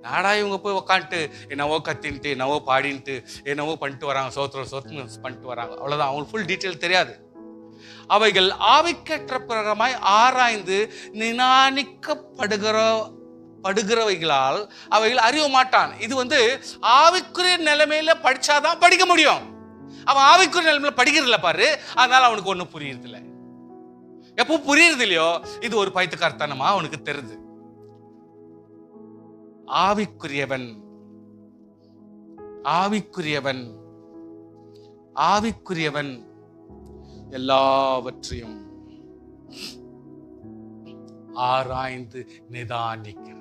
நாடா இவங்க போய் உக்காந்துட்டு என்னவோ கத்தின்ட்டு என்னவோ பாடின்ட்டு என்னவோ பண்ணிட்டு வராங்க, சோத்திரம் பண்ணிட்டு வராங்க, அவ்வளவுதான். அவங்களுக்கு ஃபுல் டீட்டெயில் தெரியாது. அவைகள் ஆவிக்கேற்ற பிரகாரமாய் ஆராய்ந்து நிதானிக்கப்படுகிறவைகளால் அவைகள் அறிய மாட்டான். இது ஆவிக்குரிய நிலைமையில படிச்சாதான் படிக்க முடியும். அவன் ஆவிக்குரிய நிலைமையில படிக்கிறதில்ல பாரு, அதனால அவனுக்கு ஒன்றும் புரியுறது இல்லை. எப்போ புரியுறது இல்லையோ இது ஒரு பைத்தியக்காரத்தனமா அவனுக்கு தெரியுது. ஆவிக்குரியவன் ஆவிக்குரியவன் ஆவிக்குரியவன் எல்லாவற்றையும் ஆராய்ந்து நிதானிக்கிறார்.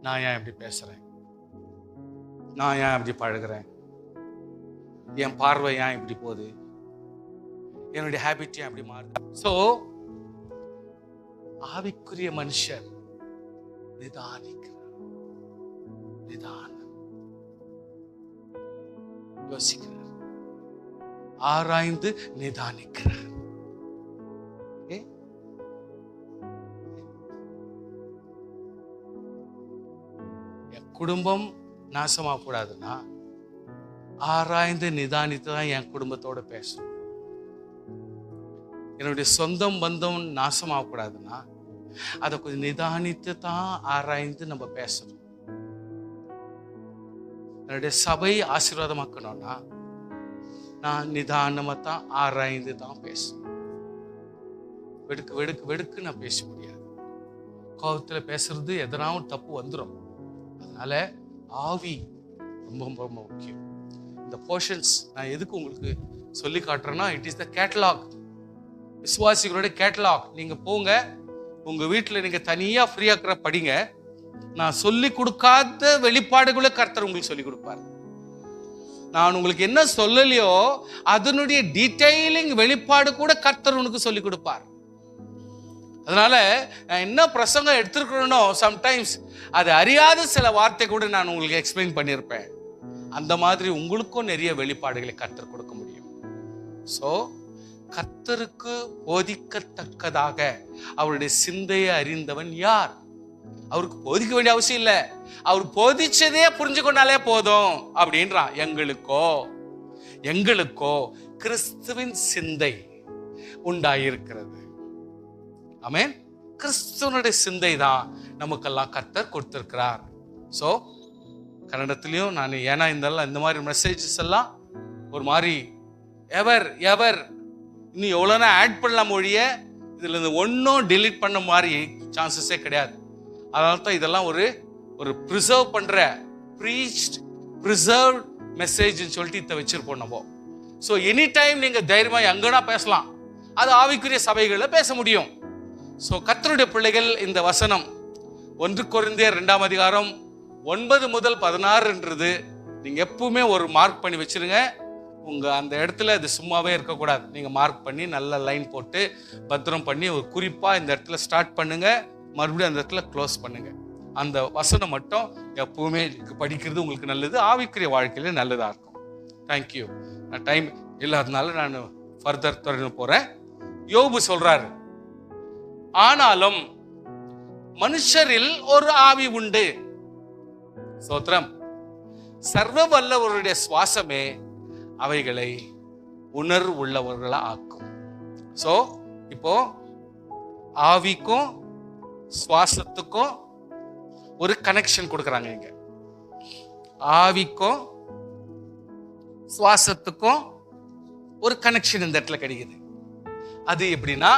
நான் ஏன் இப்படி பேசுறேன், நான் ஏன் இப்படி பழகிறேன், என் பார்வை ஏன் இப்படி போகுது, என்னுடைய ஹேபிட் ஏன் இப்படி மாறுது. சோ ஆவிக்குரிய மனுஷர் நிதானிக்கிறார், நிதானம் யோசிக்கிறார், ஆராய்ந்து நிதானிக்கிறார். என் குடும்பம் நாசமாக கூடாதுன்னா ஆராய்ந்து நிதானித்து தான் என் குடும்பத்தோட பேசணும். என்னுடைய சொந்தம் பந்தம் நாசமாக கூடாதுன்னா அதை கொஞ்சம் நிதானித்து தான் ஆராய்ந்து நம்ம பேசணும். என்னுடைய சபை ஆசீர்வாதமாக்கணும்னா நான் நிதானமா தான் ஆராய்ந்து தான் பேசணும். வெடுக்கு வெடுக்கு வெடுக்கு நான் பேச முடியாது. கோபத்துல பேசுறது எதனாலும் தப்பு வந்துடும். அதனால ஆவி ரொம்ப ரொம்ப முக்கியம். இந்த போர்ஷன்ஸ் நான் எதுக்கு உங்களுக்கு சொல்லி காட்டுறேன்னா, இட் இஸ் த கேட்டலாக், விசுவாசிகளோட கேட்டலாக். நீங்க போங்க, உங்க வீட்டில் நீங்க தனியா ஃப்ரீயா படிங்க. நான் சொல்லி கொடுக்காத வெளிப்பாடுகளை கர்த்தர் உங்களுக்கு சொல்லி கொடுப்பார். நான் உங்களுக்கு என்ன சொல்லலையோ அதனுடைய டீடைலிங் வெளிப்பாடு கூட கர்த்தர் உனக்கு சொல்லி கொடுப்பார். அதனால நான் என்ன பிரசங்கம் எடுத்துருக்கிறேனோ சம்டைம்ஸ் அது அறியாத சில வார்த்தை கூட நான் உங்களுக்கு எக்ஸ்பிளைன் பண்ணியிருப்பேன். அந்த மாதிரி உங்களுக்கும் நிறைய வெளிப்பாடுகளை கர்த்தர் கொடுக்க முடியும். ஸோ கர்த்தருக்கு போதிக்கத்தக்கதாக அவருடைய சிந்தையை அறிந்தவன் யார்? அவருக்கு போதிக்க வேண்டிய அவசியம் இல்லை, அவர் போதிச்சதே புரிஞ்சு கொண்டாலே போதும் அப்படின்றான். எங்களுக்கோ கிறிஸ்துவின் சிந்தை உண்டாயிருக்கிறது. ஆமென். கிறிஸ்துவனுடைய சிந்தை தான் நமக்கெல்லாம் கர்த்தர் கொடுத்திருக்கிறார். ஸோ கன்னடத்திலையும் நான் ஏன்னா இந்த மாதிரி மெசேஜஸ் எல்லாம் ஒரு மாதிரி எவர் இன்னும் எவ்வளோனா ஆட் பண்ணலாம் மொழிய, இதுல இருந்து ஒன்றும் டிலீட் பண்ண மாதிரி சான்சஸே கிடையாது. அதனால தான் இதெல்லாம் ஒரு ப்ரிசர்வ் பண்ற ப்ரிசர்வ் மெசேஜ்னு சொல்லிட்டு இதை வச்சிருப்போம் நம்ம. ஸோ எனி டைம் நீங்க தைரியமா எங்கன்னா பேசலாம், அது ஆவிக்குரிய சபைகளில் பேச முடியும். ஸோ கர்த்தருடைய பிள்ளைகள், இந்த வசனம் 1 கொரிந்தியர் 2ஆம் அதிகாரம் 9 முதல் 16 நீங்க எப்பவுமே ஒரு மார்க் பண்ணி வச்சிருங்க. உங்க அந்த இடத்துல அது சும்மாவே இருக்கக்கூடாது. நீங்க மார்க் பண்ணி நல்ல லைன் போட்டு பத்திரம் பண்ணி ஒரு குறிப்பா இந்த இடத்துல ஸ்டார்ட் பண்ணுங்க, மறுபடியும் அந்த இடத்துல க்ளோஸ் பண்ணுங்க. அந்த வசனம் மட்டும் எப்பவுமே படிக்கிறது உங்களுக்கு நல்லது, ஆவிக்குரிய வாழ்க்கையில நல்லதா இருக்கும். தேங்க்யூ. நான் டைம் இல்லாதனால நான் ஃபர்தர் தொடர்ந்து போறேன். யோபு சொல்றாரு, ஆனாலும் மனுஷரில் ஒரு ஆவி உண்டு. ஸ்தோத்திரம். சர்வ வல்லவருடைய சுவாசமே அவைகளை உணர்வு உள்ளவர்களா ஆக்கும். சோ இப்போ ஆவிக்கும் சுவாசத்துக்கும் ஒரு கனெக்ஷன் கொடுக்கறாங்க. இங்க ஆவிக்கும் சுவாசத்துக்கும் ஒரு கனெக்ஷன் இந்த இடத்துல கிடைக்குது. அது எப்படின்னா,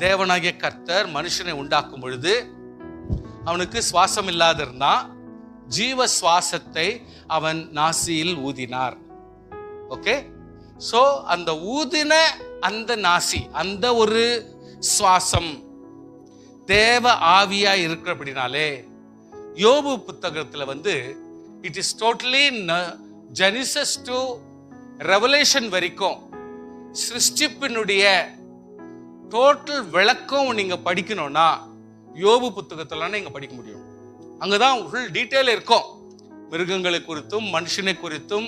தேவனாகிய கர்த்தர் மனுஷனை உண்டாக்கும் பொழுது அவனுக்கு சுவாசம் இல்லாத இருந்தான். ஜீவ சுவாசத்தை அவன் நாசியில் ஊதினார். ஓகே, சோ அந்த ஊதின அந்த நாசி, அந்த ஒரு சுவாசம் தேவ ஆவியா இருக்கிறபடினாலே யோபு புத்தகத்துல it is totally Genesis to revelation வரைக்கும் சிருஷ்டிப்பினுடைய டோட்டல் விளக்கம் நீங்க படிக்கணும்னா யோபு புத்தகத்துல நீங்க படிக்க முடியும். அங்கதான் ஃபுல் டீட்டெயில் இருக்கும். மிருகங்களை குறித்தும், மனுஷனை குறித்தும்,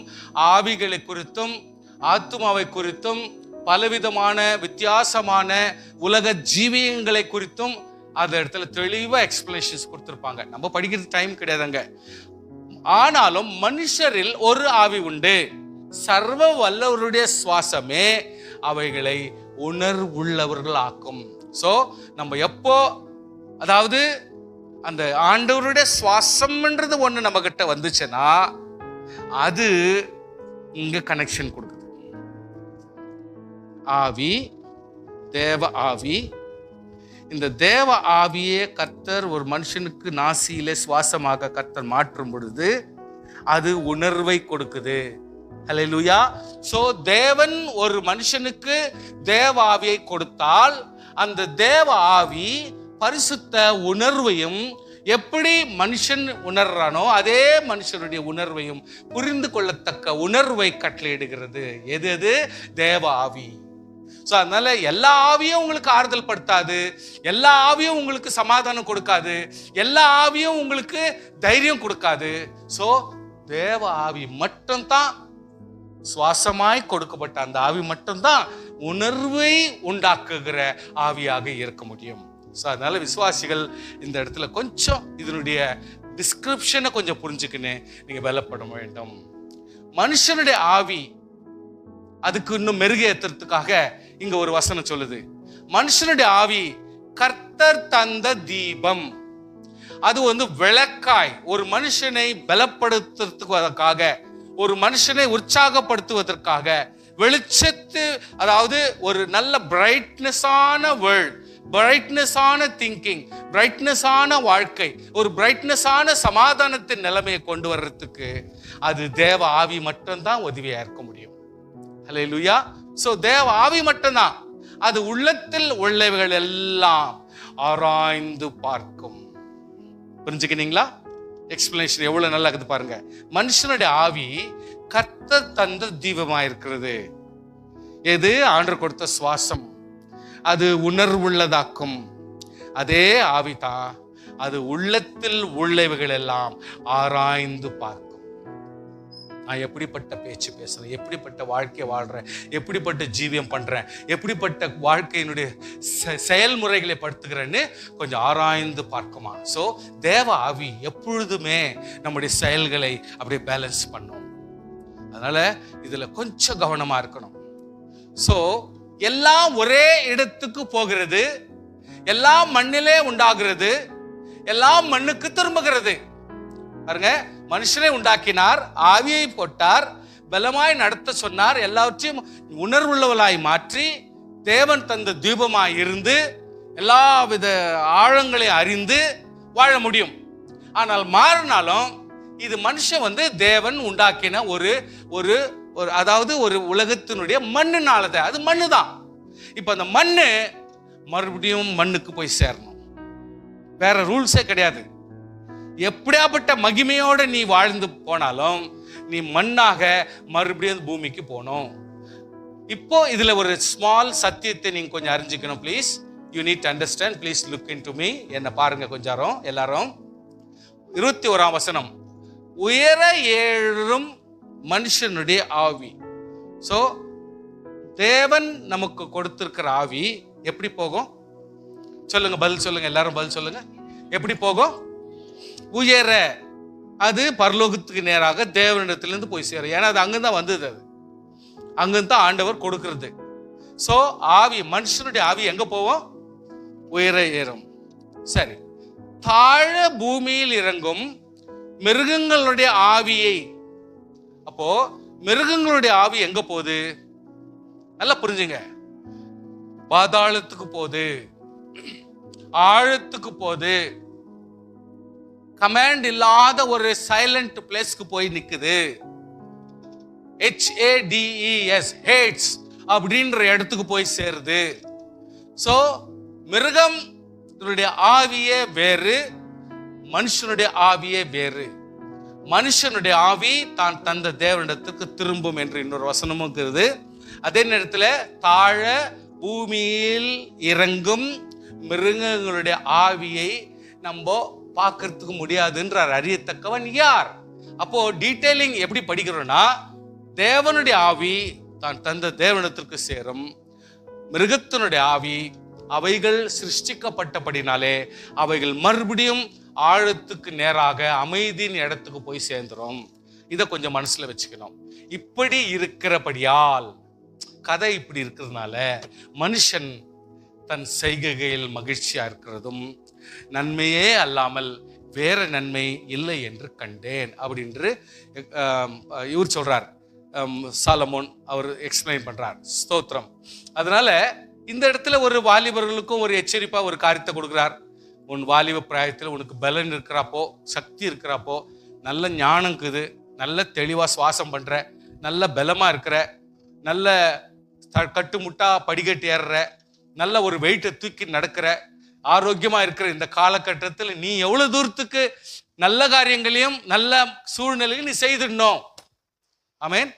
ஆவிகளை குறித்தும், ஆத்துமாவை குறித்தும், பலவிதமான வித்தியாசமான உலக ஜீவியங்களை குறித்தும் அந்த இடத்துல தெளிவா எக்ஸ்பிளனேஷன்ஸ் கொடுத்திருப்பாங்க. நம்ம படிக்கிறது டைம் கிடையாதுங்க. ஆனாலும் மனுஷரில் ஒரு ஆவி உண்டு, சர்வ வல்லவருடைய சுவாசமே அவைகளை உணர்வுள்ளவர்கள் ஆக்கும். சோ நம்ம எப்போ, அதாவது அந்த ஆண்டவருடைய சுவாசம்ன்றது ஒண்ணு நம்ம கிட்ட வந்துச்சுன்னா அது இங்க கனெக்ஷன் கொடுக்குது. ஆவி, தேவ ஆவி. இந்த தேவ ஆவியே கர்த்தர் ஒரு மனுஷனுக்கு நாசியிலே சுவாசமாக கர்த்தர் மாற்றும் பொழுது அது உணர்வை கொடுக்குது. ஹல்லேலூயா. சோ தேவன் ஒரு மனுஷனுக்கு தேவ ஆவியை கொடுத்தால் அந்த தேவ ஆவி பரிசுத்த உணர்வையும் எப்படி மனுஷன் உணர்றானோ அதே மனுஷனுடைய உணர்வையும் புரிந்து கொள்ளத்தக்க உணர்வை கட்டளையிடுகிறது. எது? தேவ ஆவி. ஸோ அதனால எல்லா ஆவியும் உங்களுக்கு ஆறுதல் படுத்தாது, எல்லா ஆவியும் உங்களுக்கு சமாதானம் கொடுக்காது, எல்லா ஆவியும் உங்களுக்கு தைரியம் கொடுக்காது. ஸோ தேவ ஆவி மட்டும்தான், சுவாசமாய் கொடுக்கப்பட்ட அந்த ஆவி மட்டும்தான் உணர்வை உண்டாக்குகிற ஆவியாக இருக்க முடியும். ஸோ அதனால விசுவாசிகள் இந்த இடத்துல கொஞ்சம் இதனுடைய டிஸ்கிரிப்ஷனை கொஞ்சம் புரிஞ்சுக்கின்னு நீங்க பலப்பட வேண்டும். மனுஷனுடைய ஆவி அதுக்கு இன்னும் மெருகேற்றுறதுக்காக இங்க ஒரு வசனம் சொல்லுது. மனுஷனுடைய ஆவி கர்த்தர் தந்த தீபம். அது விளக்காய் ஒரு மனுஷனை பலப்படுத்துவதற்காக, ஒரு மனுஷனை உற்சாகப்படுத்துவதற்காக, வெளிச்சத்து, அதாவது ஒரு நல்ல பிரைட்னஸான வேர்ல்ட், பிரைட்னஸான திங்கிங், பிரைட்னஸான வாழ்க்கை, ஒரு பிரைட்னஸான சமாதானத்தின் நிலைமையை கொண்டு வர்றதுக்கு அது தேவ ஆவி மட்டும்தான் உதவியா இருக்க முடியும். ஹல்லேலூயா. சோ தேவ ஆவி மட்டும்தான். அது உள்ளத்தில் உள்ளவைகள் எல்லாம் ஆராய்ந்து பார்க்கும். புரிஞ்சுக்கினீங்களா? எக்ஸ்பிளனேஷன் எவ்வளவு நல்லா இருக்குது பாருங்க. மனுஷனுடைய ஆவி கர்த்தர் தந்த தீபமாயிருக்கிறது. எது? ஆண்டவர் கொடுத்த சுவாசம். அது உணர்வுள்ளதாக்கும். அதே ஆவிதான் அது உள்ளத்தில் உள்ளவைகள் எல்லாம் ஆராய்ந்து பார்க்கும். நான் எப்படிப்பட்ட பேச்சு பேசுறேன், எப்படிப்பட்ட வாழ்க்கையை வாழ்றேன், எப்படிப்பட்ட ஜீவியம் பண்றேன், எப்படிப்பட்ட வாழ்க்கையினுடைய செயல்முறைகளை படுத்துகிறேன்னு கொஞ்சம் ஆராய்ந்து பார்க்குமா. ஸோ தேவ ஆவி எப்பொழுதுமே நம்முடைய செயல்களை அப்படியே பேலன்ஸ் பண்ணும். அதனால இதுல கொஞ்சம் கவனமா இருக்கணும். ஸோ எல்லாம் ஒரே இடத்துக்கு போகிறது, எல்லாம் மண்ணிலே உண்டாகிறது, எல்லாம் மண்ணுக்கு திரும்புகிறது. பாருங்க, மனுஷனை உண்டாக்கினார், ஆவியை போட்டார், பலமாய் நடத்த சொன்னார், எல்லாவற்றையும் உணர்வுள்ளவளாய் மாற்றி தேவன் தந்த தீபமாய் இருந்து எல்லா வித ஆழங்களை அறிந்து வாழ முடியும். ஆனால் மாறினாலும் இது மனுஷன் தேவன் உண்டாக்கின ஒரு அதாவது ஒரு உலகத்தினுடைய மண்ணுனாலதான். அது மண்ணு தான். இப்ப அந்த மண்ணு மறுபடியும் மண்ணுக்கு போய் சேரணும். வேற ரூல்ஸே கிடையாது. எப்படியாப்பட்ட மகிமையோட நீ வாழ்ந்து போனாலும் நீ மண்ணாக மறுபடியும் பூமிக்கு போகணும். இப்போ இதுல ஒரு ஸ்மால் சத்தியத்தை நீங்க கொஞ்சம் அறிஞ்சுக்கணும். Please, you need to understand. Please look into me. என்ன பாருங்க கொஞ்சம் எல்லாரும். 21ஆம் வசனம். உயர ஏழும் மனுஷனுடைய ஆவி. சோ தேவன் நமக்கு கொடுத்திருக்கிற ஆவி எப்படி போகும் சொல்லுங்க? பதில் சொல்லுங்க, எல்லாரும் பதில் சொல்லுங்க. எப்படி போகும்? உயர. அது பரலோகத்துக்கு நேராக தேவனிடத்திலிருந்து போய் சேரும். ஏன்னா அது அங்கதான் வந்தது. அது அங்கதான் ஆண்டவர் கொடுக்கிறது. சோ ஆவி, மனுஷனுடைய ஆவி எங்க போவோம்? உயர ஏறும். சரி, தாழ பூமியில் இறங்கும் மிருகங்களுடைய ஆவியை. அப்போ மிருகங்களுடைய ஆவி எங்க போகுது? நல்லா புரிஞ்சுங்க. பாதாளத்துக்கு போகுது, ஆழத்துக்கு போகுது, கமாண்ட் இல்லாத ஒரு சைலண்ட் பிளேஸ்க்கு போய் நிக்குது. HADES ஹேட்ஸ் அப்படின்ற இடத்துக்கு போய் சேருது. சோ மிருகம் ஆவியே வேறு, மனுஷனுடைய ஆவியே வேறு. மனுஷனுடைய ஆவி தான் தந்த தேவனிடத்துக்கு திரும்பும் என்று இன்னொரு வசனமும் இருக்கிறது. அதே நேரத்தில் தாழ பூமியில் இறங்கும் மிருகங்களுடைய ஆவியை நம்ம பார்க்கறதுக்கு முடியாதுன்றார். அறியத்தக்கவன் யார்? அப்போ டீடைலிங் எப்படி படிக்கிறோம்னா, தேவனுடைய ஆவி தான் தந்த தேவனிடத்திற்கு சேரும், மிருகத்தினுடைய ஆவி அவைகள் சிருஷ்டிக்கப்பட்டபடினாலே அவைகள் மறுபடியும் ஆழத்துக்கு நேராக அமைதியின் இடத்துக்கு போய் சேர்ந்துரும். இதை கொஞ்சம் மனசுல வச்சுக்கணும். இப்படி இருக்கிறபடியால், கதை இப்படி இருக்கிறதுனால மனுஷன் தன் செய்கையில் மகிழ்ச்சியா இருக்கிறதும் நன்மையே அல்லாமல் வேற நன்மை இல்லை என்று கண்டேன் அப்படின்று இவர் சொல்றார். சாலமோன் அவர் எக்ஸ்பிளைன் பண்றார். ஸ்தோத்திரம். அதனால இந்த இடத்துல ஒரு வாலிபர்களுக்கும் ஒரு எச்சரிப்பா ஒரு காரியத்தை கொடுக்கிறார். உன் வாலிப பிராயத்தில் உனக்கு பலன் இருக்கிறாப்போ, சக்தி இருக்கிறாப்போ, நல்ல ஞானம் இருக்குது, நல்ல தெளிவா சுவாசம் பண்ற, நல்ல பலமா இருக்கிற, நல்ல கட்டுமுட்டா படிக்கட்டு ஏறுற, நல்ல ஒரு வெயிட்டை தூக்கி நடக்கிற, ஆரோக்கியமா இருக்கிற இந்த காலகட்டத்தில் நீ எவ்வளவு தூரத்துக்கு நல்ல காரியங்களையும் நல்ல சூழ்நிலையும் நீ செய்திடணும். ஆமேன்.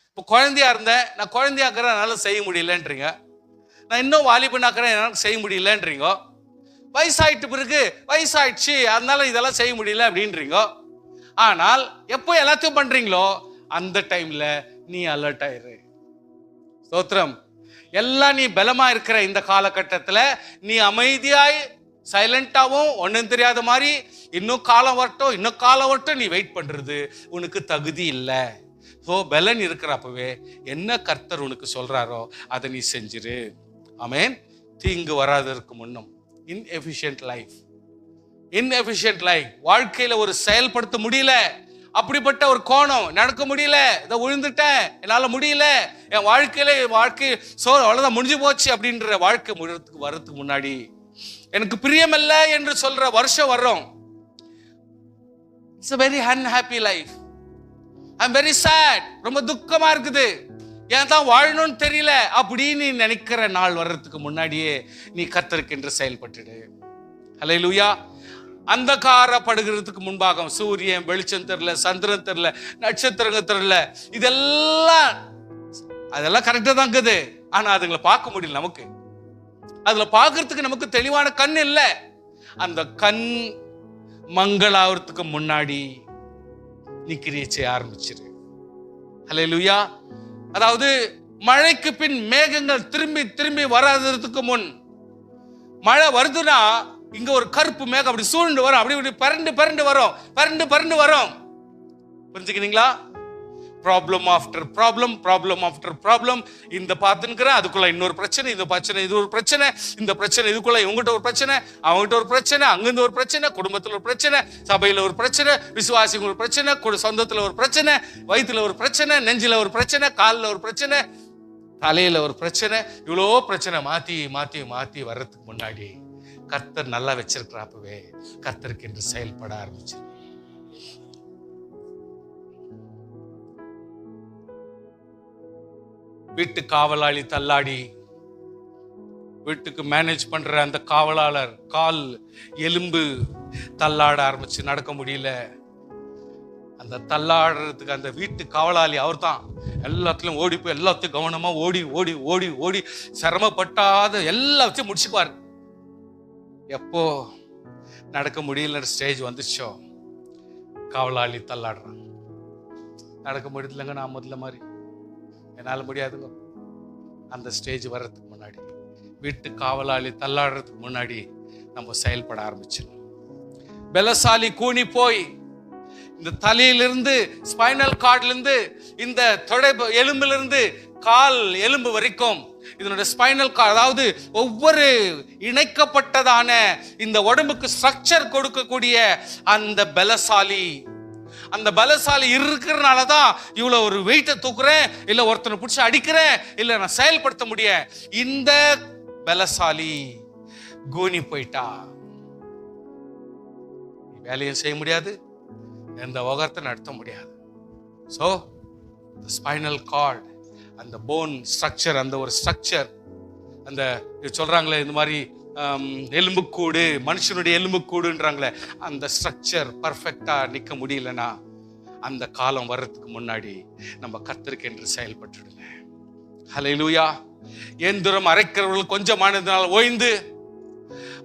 இப்போ குழந்தையா இருந்தேன், நான் குழந்தையாக்குறேன், என்னால செய்ய முடியலன்றீங்க. நான் இன்னும் வாலிபனாக்குறேன், என்னால் செய்ய முடியலன்றீங்க. வயசாயிட்டு பிறகு வயசாயிடுச்சு, அதனால இதெல்லாம் செய்ய முடியல அப்படின்றீங்க. ஆனால் எப்போ எல்லாத்தையும் பண்றீங்களோ அந்த டைம்ல நீ அலர்ட் ஆயிரு. ஸ்தோத்திரம். எல்லாம் நீ பலமா இருக்கிற இந்த காலகட்டத்தில் நீ அமைதியாய் சைலண்டாவும் ஒன்றும் தெரியாத மாதிரி இன்னும் காலம் வரட்டும் நீ வெயிட் பண்றது உனக்கு தகுதி இல்லை. ஸோ பலன் இருக்கிறப்பவே என்ன கர்த்தர் உனக்கு சொல்றாரோ அதை நீ செஞ்சிரு. ஆமேன். தீங்கு வராததற்கு முன்னும் இன்எஃபிஷியன்ட் லைஃப் வாழ்க்கையில ஒரு செயல்படுத்த முடியல, அப்படிப்பட்ட ஒரு கோணம், நடக்க முடியல, இதை விழுந்துட்டேன், என்னால முடியல, என் வாழ்க்கை அவ்வளவுதான் முடிஞ்சு போச்சு அப்படின்ற வாழ்க்கை வர்றதுக்கு முன்னாடி எனக்கு பிரியமல்ல என்று சொல்ற வருஷம் வர்றோம். It's a very unhappy life. I'm very sad. ரொம்ப துக்கமா இருக்குது, ஏன் தான் வாழணும்னு தெரியல அப்படின்னு நினைக்கிற நாள் வர்றதுக்கு முன்னாடியே நீ கர்த்தருக்கு என்று செயல்பட்டுடு. ஹல்லேலூயா. அந்தகாரப்படுகிறதுக்கு முன்பாக சூரியன் வெளிச்சம் தெரியல, சந்திரன் தெரியல, நட்சத்திரங்கள் தெரியல, அதெல்லாம் கரெக்டா தான் இருக்குது. ஆனா அதுங்களை பார்க்க முடியல. நமக்கு அதுல பார்க்கறதுக்கு நமக்கு தெளிவான கண் இல்லை. அந்த கண் மங்களாவதுக்கு முன்னாடி நீ கிரியை செய்ய ஆரம்பிச்சிரு. ஹல்லேலூயா. அதாவது மழைக்கு பின் மேகங்கள் திரும்பி வராததுக்கு முன், மழை வருதுன்னா இங்க ஒரு கருப்பு மேகம் அப்படி சூழ்ந்து வரும், அப்படி பரண்டு வரும். புரிஞ்சுக்கிறீங்களா? Problem after problem. இந்த பார்த்துக்கிறேன், அதுக்குள்ள இன்னொரு பிரச்சனை, இந்த பிரச்சனை, இது ஒரு பிரச்சனை, இந்த பிரச்சனை, இதுக்குள்ள இவங்ககிட்ட ஒரு பிரச்சனை, அவங்ககிட்ட ஒரு பிரச்சனை, அங்கிருந்து ஒரு பிரச்சனை, குடும்பத்தில் ஒரு பிரச்சனை, சபையில ஒரு பிரச்சனை, விசுவாசிங்க ஒரு பிரச்சனை, சொந்தத்துல ஒரு பிரச்சனை, வயிற்றுல ஒரு பிரச்சனை, நெஞ்சில ஒரு பிரச்சனை, காலில் ஒரு பிரச்சனை, தலையில ஒரு பிரச்சனை, இவ்வளோ பிரச்சனை மாத்தி வர்றதுக்கு முன்னாடி கர்த்தர் நல்லா வச்சிருக்கிறாப்பவே கர்த்தருக்கு என்று செயல்பட ஆரம்பிச்சு. வீட்டு காவலாளி தள்ளாடி, வீட்டுக்கு மேனேஜ் பண்ற அந்த காவலாளர் கால் எலும்பு தள்ளாட ஆரம்பிச்சு, நடக்க முடியல. அந்த தள்ளாடுறதுக்கு அந்த வீட்டு காவலாளி அவர் தான் எல்லாத்துலயும் ஓடி போய் எல்லாத்தையும் கவனமா ஓடி சிரமப்பட்டாத எல்லாத்தையும் முடிச்சுக்குவார். எப்போ நடக்க முடியல ஸ்டேஜ் வந்துச்சோ, காவலாளி தள்ளாடுறான். நடக்க முடியலங்க, நான் முதல்ல மாதிரி என்னால் முடியாதுங்க. அந்த ஸ்டேஜ் வர்றதுக்கு முன்னாடி, வீட்டு காவலாளி தள்ளாடுறதுக்கு முன்னாடி நம்ம செயல்பட ஆரம்பிச்சிடணும். பலசாலி கூனி போய் இந்த தலையிலிருந்து, ஸ்பைனல் கார்டிலிருந்து, இந்த தொடை எலும்பிலிருந்து கால் எலும்பு வரைக்கும் இதனுடைய ஸ்பைனல் கார்டு, அதாவது ஒவ்வொரு இணைக்கப்பட்டதான இந்த உடம்புக்கு ஸ்ட்ரக்சர் கொடுக்கக்கூடிய அந்த பலசாலி அந்த பலசாலி இருக்கிறதுனால தான் இவ்வளவு ஒரு வெயிட்டை தூக்குறேன், இல்ல ஒருத்தனை பிடிச்சி அடிக்கிறேன், இல்ல நான் செயல்படுத்த முடியும். இந்த பலசாலி கோனி போயிட்டா வேலையும் செய்ய முடியாது, எந்த விவகாரத்தை நடத்த முடியாது. ஸோ ஸ்பைனல் கார்டு, அந்த போன் ஸ்ட்ரக்சர், அந்த ஒரு ஸ்ட்ரக்சர், அந்த சொல்றாங்களே இந்த மாதிரி எலும்புக்கூடு, மனுஷனுடைய எலும்புக்கூடுன்றாங்களே, அந்த ஸ்ட்ரக்சர் பர்ஃபெக்டா நிக்க முடியலன்னா அந்த காலம் வர்றதுக்கு முன்னாடி நம்ம கர்த்தருக்கு என்று செயல்பட்டுடுங்க. ஹல்லேலூயா. எந்திரம் அரைக்கிறவர்கள் கொஞ்சமானதுனால ஓய்ந்து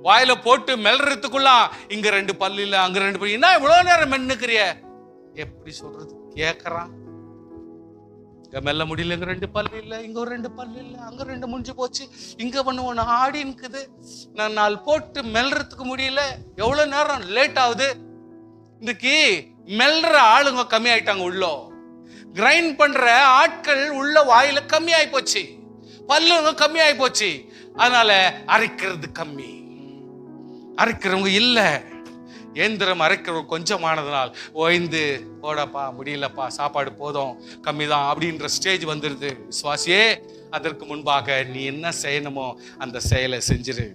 வாயில போட்டு மெல்றதுக்குள்ள இங்க 2 பல்லு இல்ல, அங்க 2 பல்லு, என்ன இவ்வளவு நேரம் மென்னுக்கிறிய, எப்படி சொல்றது கேக்குறான். இங்க மெல்ல முடியல, இங்க 2 பல்லு இல்ல, இங்க ஒரு 2 பல்லு இல்ல, அங்க 2 முடிஞ்சு போச்சு, இங்க ஒண்ணு ஆடி இருக்குது, நான் 4 போட்டு மெல்றதுக்கு முடியல, எவ்வளவு நேரம் லேட் ஆகுது. இன்னைக்கு மெல்ற ஆளுங்க கம்மி ஆயிட்டாங்க, உள்ள கிரைண்ட் பண்ற ஆட்கள் உள்ள வாயில கம்மி ஆயி போச்சு, பல்லுங்க கம்மி ஆயி போச்சு, அதனால அரைக்கிறது கம்மி, அரைக்கிறவங்க இல்ல. இயந்திரம் அரைக்கிறவங்க கொஞ்சமானதுனால் ஓய்ந்து போடப்பா முடியலப்பா, சாப்பாடு போதும் கம்மி தான் அப்படின்ற ஸ்டேஜ் வந்துருது. விசுவாசியே, அதற்கு முன்பாக நீ என்ன செய்யணுமோ அந்த செயலை செஞ்சிரு.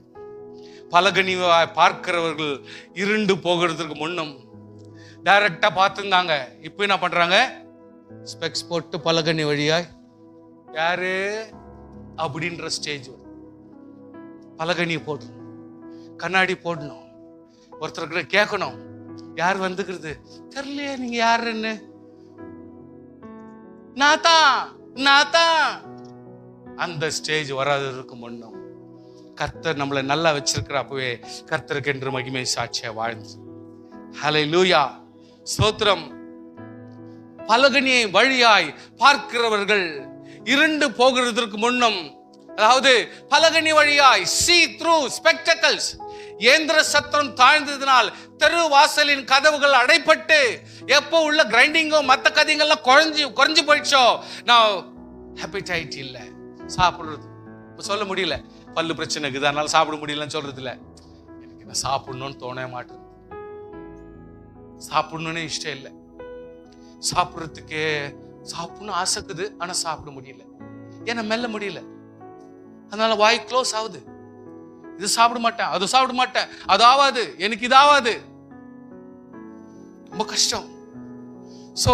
பலகனி பார்க்கிறவர்கள் இருண்டு போகிறதுக்கு முன்னும் டைரக்டா பார்த்துருந்தாங்க, இப்ப என்ன பண்றாங்க, ஸ்பெக்ஸ் போட்டு பலகனி வழியாய் யாரு அப்படின்ற ஸ்டேஜ். பலகனி போடணும், கண்ணாடி போடணும், ஒருத்தருக்கு கேட்கணும், யார் வந்துக்கிறது தெரியலையே, நீங்க யாருன்னு, நாதான். அந்த ஸ்டேஜ் வராததுக்கு முன்னும் கர்த்தர் நம்மளை நல்லா வச்சிருக்கிற அப்பவே கர்த்தருக்கு என்று மகிமை சாட்சியா வாழ்ந்து. ஹல்லேலூயா, ஸ்தோத்திரம். பலகனியை வழியாய் பார்க்கிறவர்கள் இருண்டு போகிறதற்கு முன்னும், அதாவது பலகனி வழியாய் see through spectacles, இயந்திர சத்தம் தாழ்ந்ததினால் தெரு வாசலின் கதவுகள் அடைப்பட்டு, எப்போ உள்ள கிரைண்டிங்கோ மற்ற கதைகள்லாம் குறைஞ்சு போயிடுச்சோ, நான் ஹேபிடைட் இல்லை, சாப்பிடுறது சொல்ல முடியல, பல்லு பிரச்சனை இருக்குது அதனால சாப்பிட முடியலன்னு சொல்றது இல்லை, எனக்கு என்ன சாப்பிடணும்னு தோணவே மாட்டேன், சாப்பிடணும்னு இஷ்டம் இல்லை, சாப்பிட்றதுக்கே சாப்பிடணும் ஆசைக்குது, ஆனா சாப்பிட முடியல, ஏன்னா மெல்ல முடியல, அதனால வாய் க்ளோஸ் ஆகுது. இது சாப்பிட மாட்டேன், அது சாப்பிட மாட்டேன், அது ஆவாது, எனக்கு இது ஆவாது, ரொம்ப கஷ்டம். சோ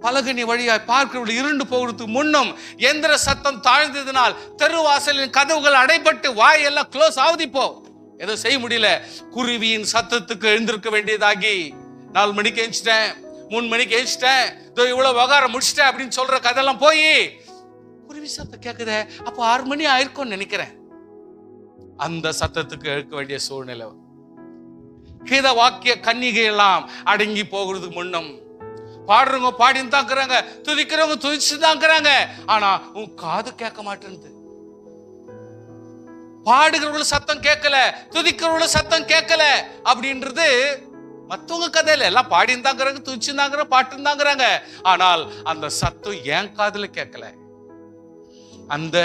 பலகனி வழியாய் பார்க்கிறவர்கள் இருண்டு போகிறதுக்கு முன்னும் எந்திர சத்தம் தாழ்ந்ததினால் தெருவாசலின் கதவுகள் அடைபட்டு வாய் எல்லாம் க்ளோஸ் ஆகுது. இப்போ எதுவும் செய்ய முடியல. குருவியின் சத்தத்துக்கு எழுந்திருக்க வேண்டியதாகி 4 மணிக்கு எழுச்சிட்டேன், 3 மணிக்கு எழுச்சிட்டேன், இவ்வளவு விவகாரம் முடிச்சிட்டேன் அப்படின்னு சொல்ற கதெல்லாம் போய் குருவி சத்தம் கேட்குதே, அப்போ 6 மணி ஆயிருக்கும்னு நினைக்கிறேன். அந்த சத்தத்துக்கு எழுக்க வேண்டிய சூழ்நிலை. கீத வாக்கிய கன்னிகை எல்லாம் அடங்கி போகிறதுக்கு முன்னும் பாடுறவங்க பாடின்னு தான் இருக்கிறாங்க, துதிக்கிறவங்க துதிச்சு தான் இருக்கிறாங்க, ஆனா உன் காது கேட்க மாட்டேங்குது. பாடுகிறவங்கள சத்தம் கேட்கல, துதிக்கிறவங்கள சத்தம் கேட்கல அப்படின்றது மத்தவங்க கதையில எல்லாம் பாடின்னு தான் இருக்கிறாங்க, துதிச்சு தாங்கிறாங்க, பாட்டுன்னு தாங்கிறாங்க, ஆனால் அந்த சத்தம் ஏன் காதுல கேட்கல. அந்த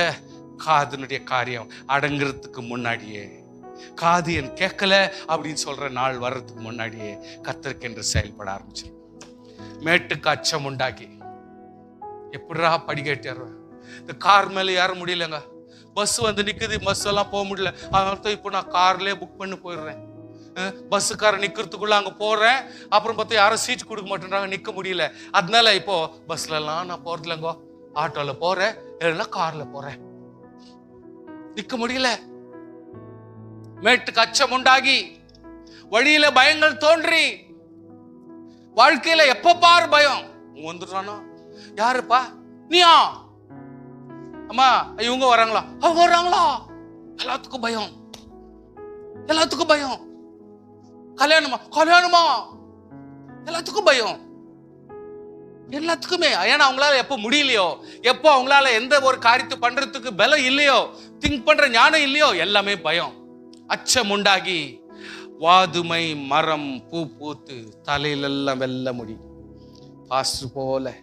காதுனுடைய காரியம் அடங்குறதுக்கு முன்னாடியே, காது என் கேட்கல அப்படின்னு சொல்ற நாள் வர்றதுக்கு முன்னாடியே கர்த்தருக்கு என்று செயல்பட ஆரம்பிச்சிடும். மேட்டுக்கு அச்சம் உண்டாக்கி எப்படிரா படிக்கட்டு ஏறுவேன், இந்த கார் மேல ஏற முடியலங்க, பஸ் வந்து நிக்குது, பஸ் எல்லாம் போக முடியல, அதனால இப்போ நான் கார்லயே புக் பண்ணி போயிடுறேன். பஸ்ஸுக்கார நிக்கிறதுக்குள்ள அங்க போறேன், அப்புறம் பார்த்தா யாரும் சீட் கொடுக்க மாட்டேன்றாங்க, நிக்க முடியல, அதனால இப்போ பஸ்ல எல்லாம் நான் போறது இல்லைங்கோ, ஆட்டோல போறேன், இல்லைன்னா கார்ல போறேன், நிக்க முடியல. மேட்டுக்கு அச்சம் உண்டாகி வழியில பயங்கள் தோன்றி, வாழ்க்கையில எப்ப பாரு பயம் வந்துடுறானா, யாருப்பா நீயா, அம்மா இவங்க வராங்களா, அவங்க வராங்களா, எல்லாத்துக்கும் பயம், எல்லாத்துக்கும் பயம், கல்யாணமா எல்லாத்துக்கும் பயம், எல்லாத்துக்குமே. ஏன்னா அவங்களால எப்ப முடியலையோ, எப்போ அவங்களால எந்த ஒரு காரியத்தை பண்றதுக்கு பலம் இல்லையோ, திங்க் பண்ற ஞானம் இல்லையோ, எல்லாமே பயம். அச்சம் உண்டாகி வாதுமை மரம் பூ பூத்து தலையிலெல்லாம் வெள்ள முடி, பாஸ்டர் போல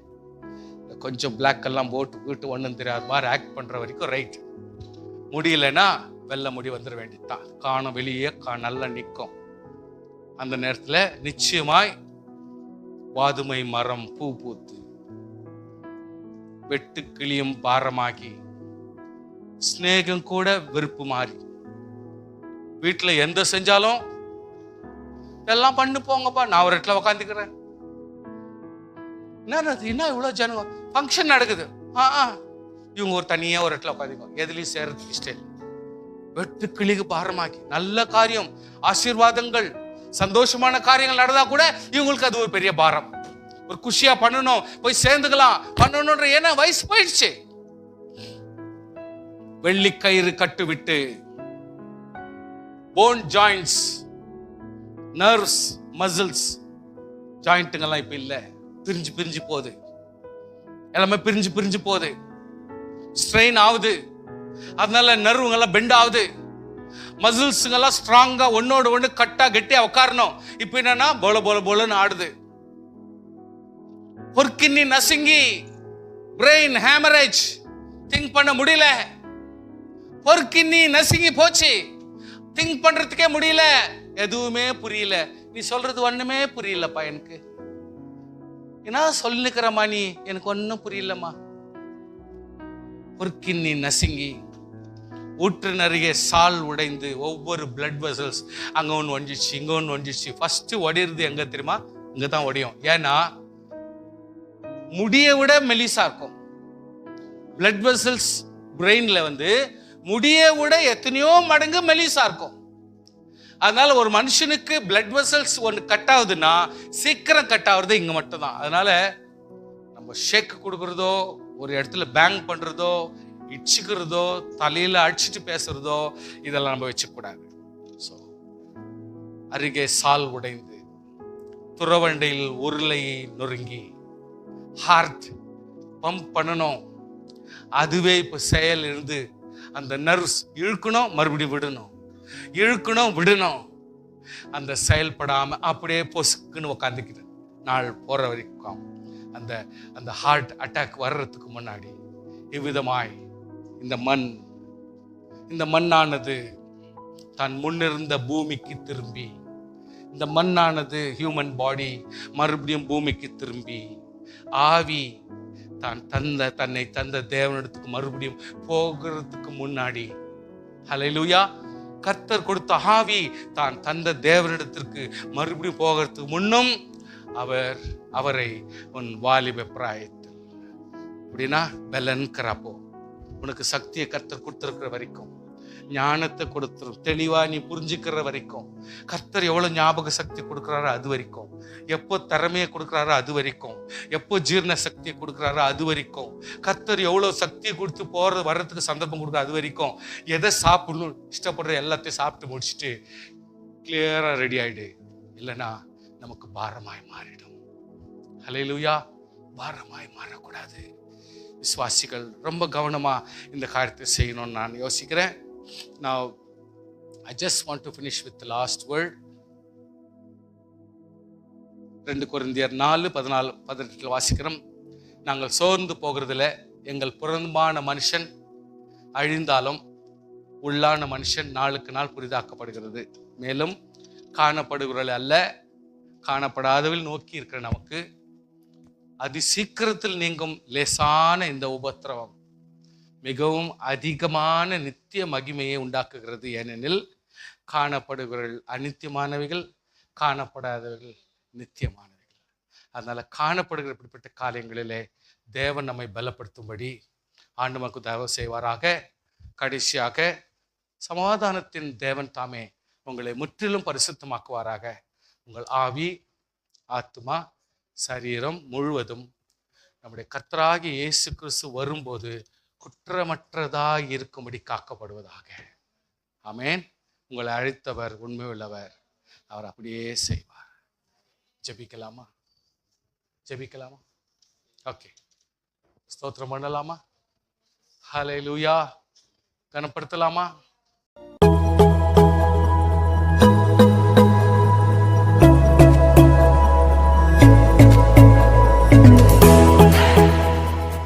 கொஞ்சம் பிளாக் எல்லாம் போட்டு வீட்டு ஒண்ணும் தெரியாது மாதிரி ஆக்ட் பண்ற வரைக்கும் ரைட், முடியலன்னா வெள்ள முடி வந்துட வேண்டியதுதான், காணம் வெளியே நல்லா நிற்கும். அந்த நேரத்துல நிச்சயமாய் வாதுமை மரம் பூ பூத்து வெட்டு கிளியும் பாரமாகி ஸ்நேகம் கூட வெறுப்பு மாறி வீட்டுல எந்த செஞ்சாலும் எல்லாம் பண்ணு போங்கப்பா, நான் ஒரு இடத்துல உக்காந்துக்கிறேன். என்ன இவ்வளவு ஜனம் ஃபங்க்ஷன் நடக்குது, இவங்க ஒரு தனியா ஒரு இடத்துல உட்காந்துக்கோ, எதுலயும் சேர்றதுக்கு இஷ்டம் இல்லை. வெட்டு கிளிக்கு பாரமாக்கி நல்ல காரியம், ஆசீர்வாதங்கள், சந்தோஷமான காரியங்கள் நடந்தா கூட இவங்களுக்கு அது ஒரு பெரிய பாரம். ஒரு குஷியா பண்ணணும், போய் சேர்ந்துக்கலாம் பண்ணணும்ன்ற, ஏன்னா வயசு போயிடுச்சு. வெள்ளிக்கயிறு கட்டு விட்டு போன் ஜாயிண்ட்ஸ், நர்வ்ஸ், மசில்ஸ், ஜாயிண்ட்டுங்கெல்லாம் இப்ப இல்ல, பிரிஞ்சு பிரிஞ்சு போகுது, எல்லாமே பிரிஞ்சு பிரிஞ்சு போகுது, ஸ்ட்ரெயின் ஆகுது. அதனால நர்வுங்கெல்லாம் பெண்ட் ஆகுது, மசில்ஸுங்கெல்லாம் ஸ்ட்ராங்கா ஒன்னோட ஒண்ணு கட்டா கெட்டியா உட்காரணும். இப்ப என்னன்னா போல போல போலன்னு ஆடுது. பொற்கிண்ணி நசுங்கி, பிரெயின் ஹேமரேஜ், திங்க் பண்ண முடியல. பொற்கிண்ணி நசுங்கி போச்சு, திங்க் பண்றதுக்கே முடியல, எதுவுமே புரியல. நீ சொல்றது ஒண்ணுமே புரியலப்பா, எனக்கு என்ன சொல்லிக்கிறமா, நீ எனக்கு ஒன்னும் புரியலம்மா. பொற்கிண்ணி நசுங்கி, ஊற்று நிறைய சால் உடைந்து, ஒவ்வொரு பிளட் வெசல்ஸ் அங்க ஒன்று ஒஞ்சிச்சு, இங்க ஒன்று ஒஞ்சிச்சு. ஃபர்ஸ்ட் ஒடிறது எங்க தெரியுமா? இங்கதான் ஒடியும். ஏன்னா முடியை விட மெலிசா இருக்கும் பிளட் வெசல்ஸ். பிரெயின்ல முடியை விட எத்தனையோ மடங்கு மெலிசா இருக்கும். அதனால ஒரு மனுஷனுக்கு பிளட் வெசல்ஸ் ஒன்று கட் ஆகுதுன்னா சீக்கிரம் கட் ஆகுறது இங்க மட்டும் தான். அதனால நம்ம ஷேக் கொடுக்கறதோ, ஒரு இடத்துல பேங் பண்றதோ, இடிச்சுக்கிறதோ, தலையில அடிச்சுட்டு பேசுறதோ, இதெல்லாம் நம்ம வச்சுக்கூடாது. ஸோ அருகே சால் உடைந்து, துறவண்டையில் உருளை நொறுங்கி, ஹார்ட் பம்ப் பண்ணணும், அதுவே இப்ப செயல் இருந்து அந்த நர்வ்ஸ் இழுக்கணும், மறுபடியும் விடணும், இழுக்கணும் விடணும். அந்த செயல்படாம அப்படியே பொசுக்குன்னு உக்காந்துக்கிது நாள் போற வரைக்கும். அந்த அந்த ஹார்ட் அட்டாக் வர்றதுக்கு முன்னாடி இவ்விதமாய் இந்த மண்ணானது தான் முன்னிருந்த பூமிக்கு திரும்பி, இந்த மண்ணானது ஹியூமன் பாடி மறுபடியும் பூமிக்கு திரும்பி, ஆவி தன்னை தந்த தேவனிடத்துக்கு மறுபடியும் போகிறதுக்கு முன்னாடி, ஹல்லேலூயா, கர்த்தர் கொடுத்த ஆவி தான் தந்த தேவனிடத்திற்கு மறுபடியும் போகிறதுக்கு முன்னும் அவரை உன் வாலிப பிராயத்தில் அப்படின்னா பெலன்கிறப்போ, உனக்கு சக்தியை கர்த்தர் கொடுத்திருக்கிற வரைக்கும், ஞானத்தை கொடுத்துரும், தெளிவா நீ புரிஞ்சுக்கிற வரைக்கும், கர்த்தர் எவ்வளவு ஞாபக சக்தி கொடுக்குறாரோ அது வரைக்கும், எப்போ திறமையை கொடுக்குறாரோ அது வரைக்கும், எப்போ ஜீரண சக்தியை கொடுக்குறாரோ அது வரைக்கும், கர்த்தர் எவ்வளவு சக்தியை கொடுத்து வர்றதுக்கு சந்தர்ப்பம் கொடுக்குற அது வரைக்கும், எதை சாப்பிடணும் இஷ்டப்படுற எல்லாத்தையும் சாப்பிட்டு முடிச்சுட்டு கிளியரா ரெடி ஆயிடு. இல்லைன்னா நமக்கு பாரமாய் மாறிடும். ஹல்லேலூயா, பாரமாய் மாறக்கூடாது. விசுவாசிகள் ரொம்ப கவனமா இந்த காரியத்தை செய்யணும்னு நான் யோசிக்கிறேன். Now I just want to finish with the last word. 2 கொரிந்தியர் 4:14-18 வாசிக்கிறோம். நாங்கள் சோர்ந்து போகிறதுல எங்கள் புறம்பான மனுஷன் அழிந்தாலும் உள்ளான மனுஷன் நாளுக்கு நாள் புரிதாக்கப்படுகிறது. மேலும் காணப்படுகிறவர்கள் அல்ல, காணப்படாதவில் நோக்கி இருக்கிற நமக்கு அதி சீக்கிரத்தில் நீங்கும் லேசான இந்த உபத்திரவம் மிகவும் அதிகமான நித்திய மகிமையை உண்டாக்குகிறது. ஏனெனில் காணப்படுகிறவர்கள் அநித்தியமானவைகள், காணப்படாதவர்கள் நித்தியமானவைகள். அதனால காணப்படுகிற இப்படிப்பட்ட காரியங்களிலே தேவன் நம்மை பலப்படுத்தும்படி ஆண்டு நமக்கு தயவு செய்வாராக. கடைசியாக சமாதானத்தின் தேவன் தாமே உங்களை முற்றிலும் பரிசுத்தமாக்குவாராக. உங்கள் ஆவி, ஆத்மா, சரீரம் முழுவதும் நம்முடைய கர்த்தராகிய இயேசு கிறிஸ்து வரும்போது குற்றமற்றதாய் இருக்கும்படி காக்கப்படுவதாக. ஆமென். உங்களை அழைத்தவர் உண்மை உள்ளவர், அவர் அப்படியே செய்வார். ஜெபிக்கலாமா? ஓகே, ஸ்தோத்திரம் பண்ணலாமா? ஹல்லேலூயா. கனப்படுத்தலாமா?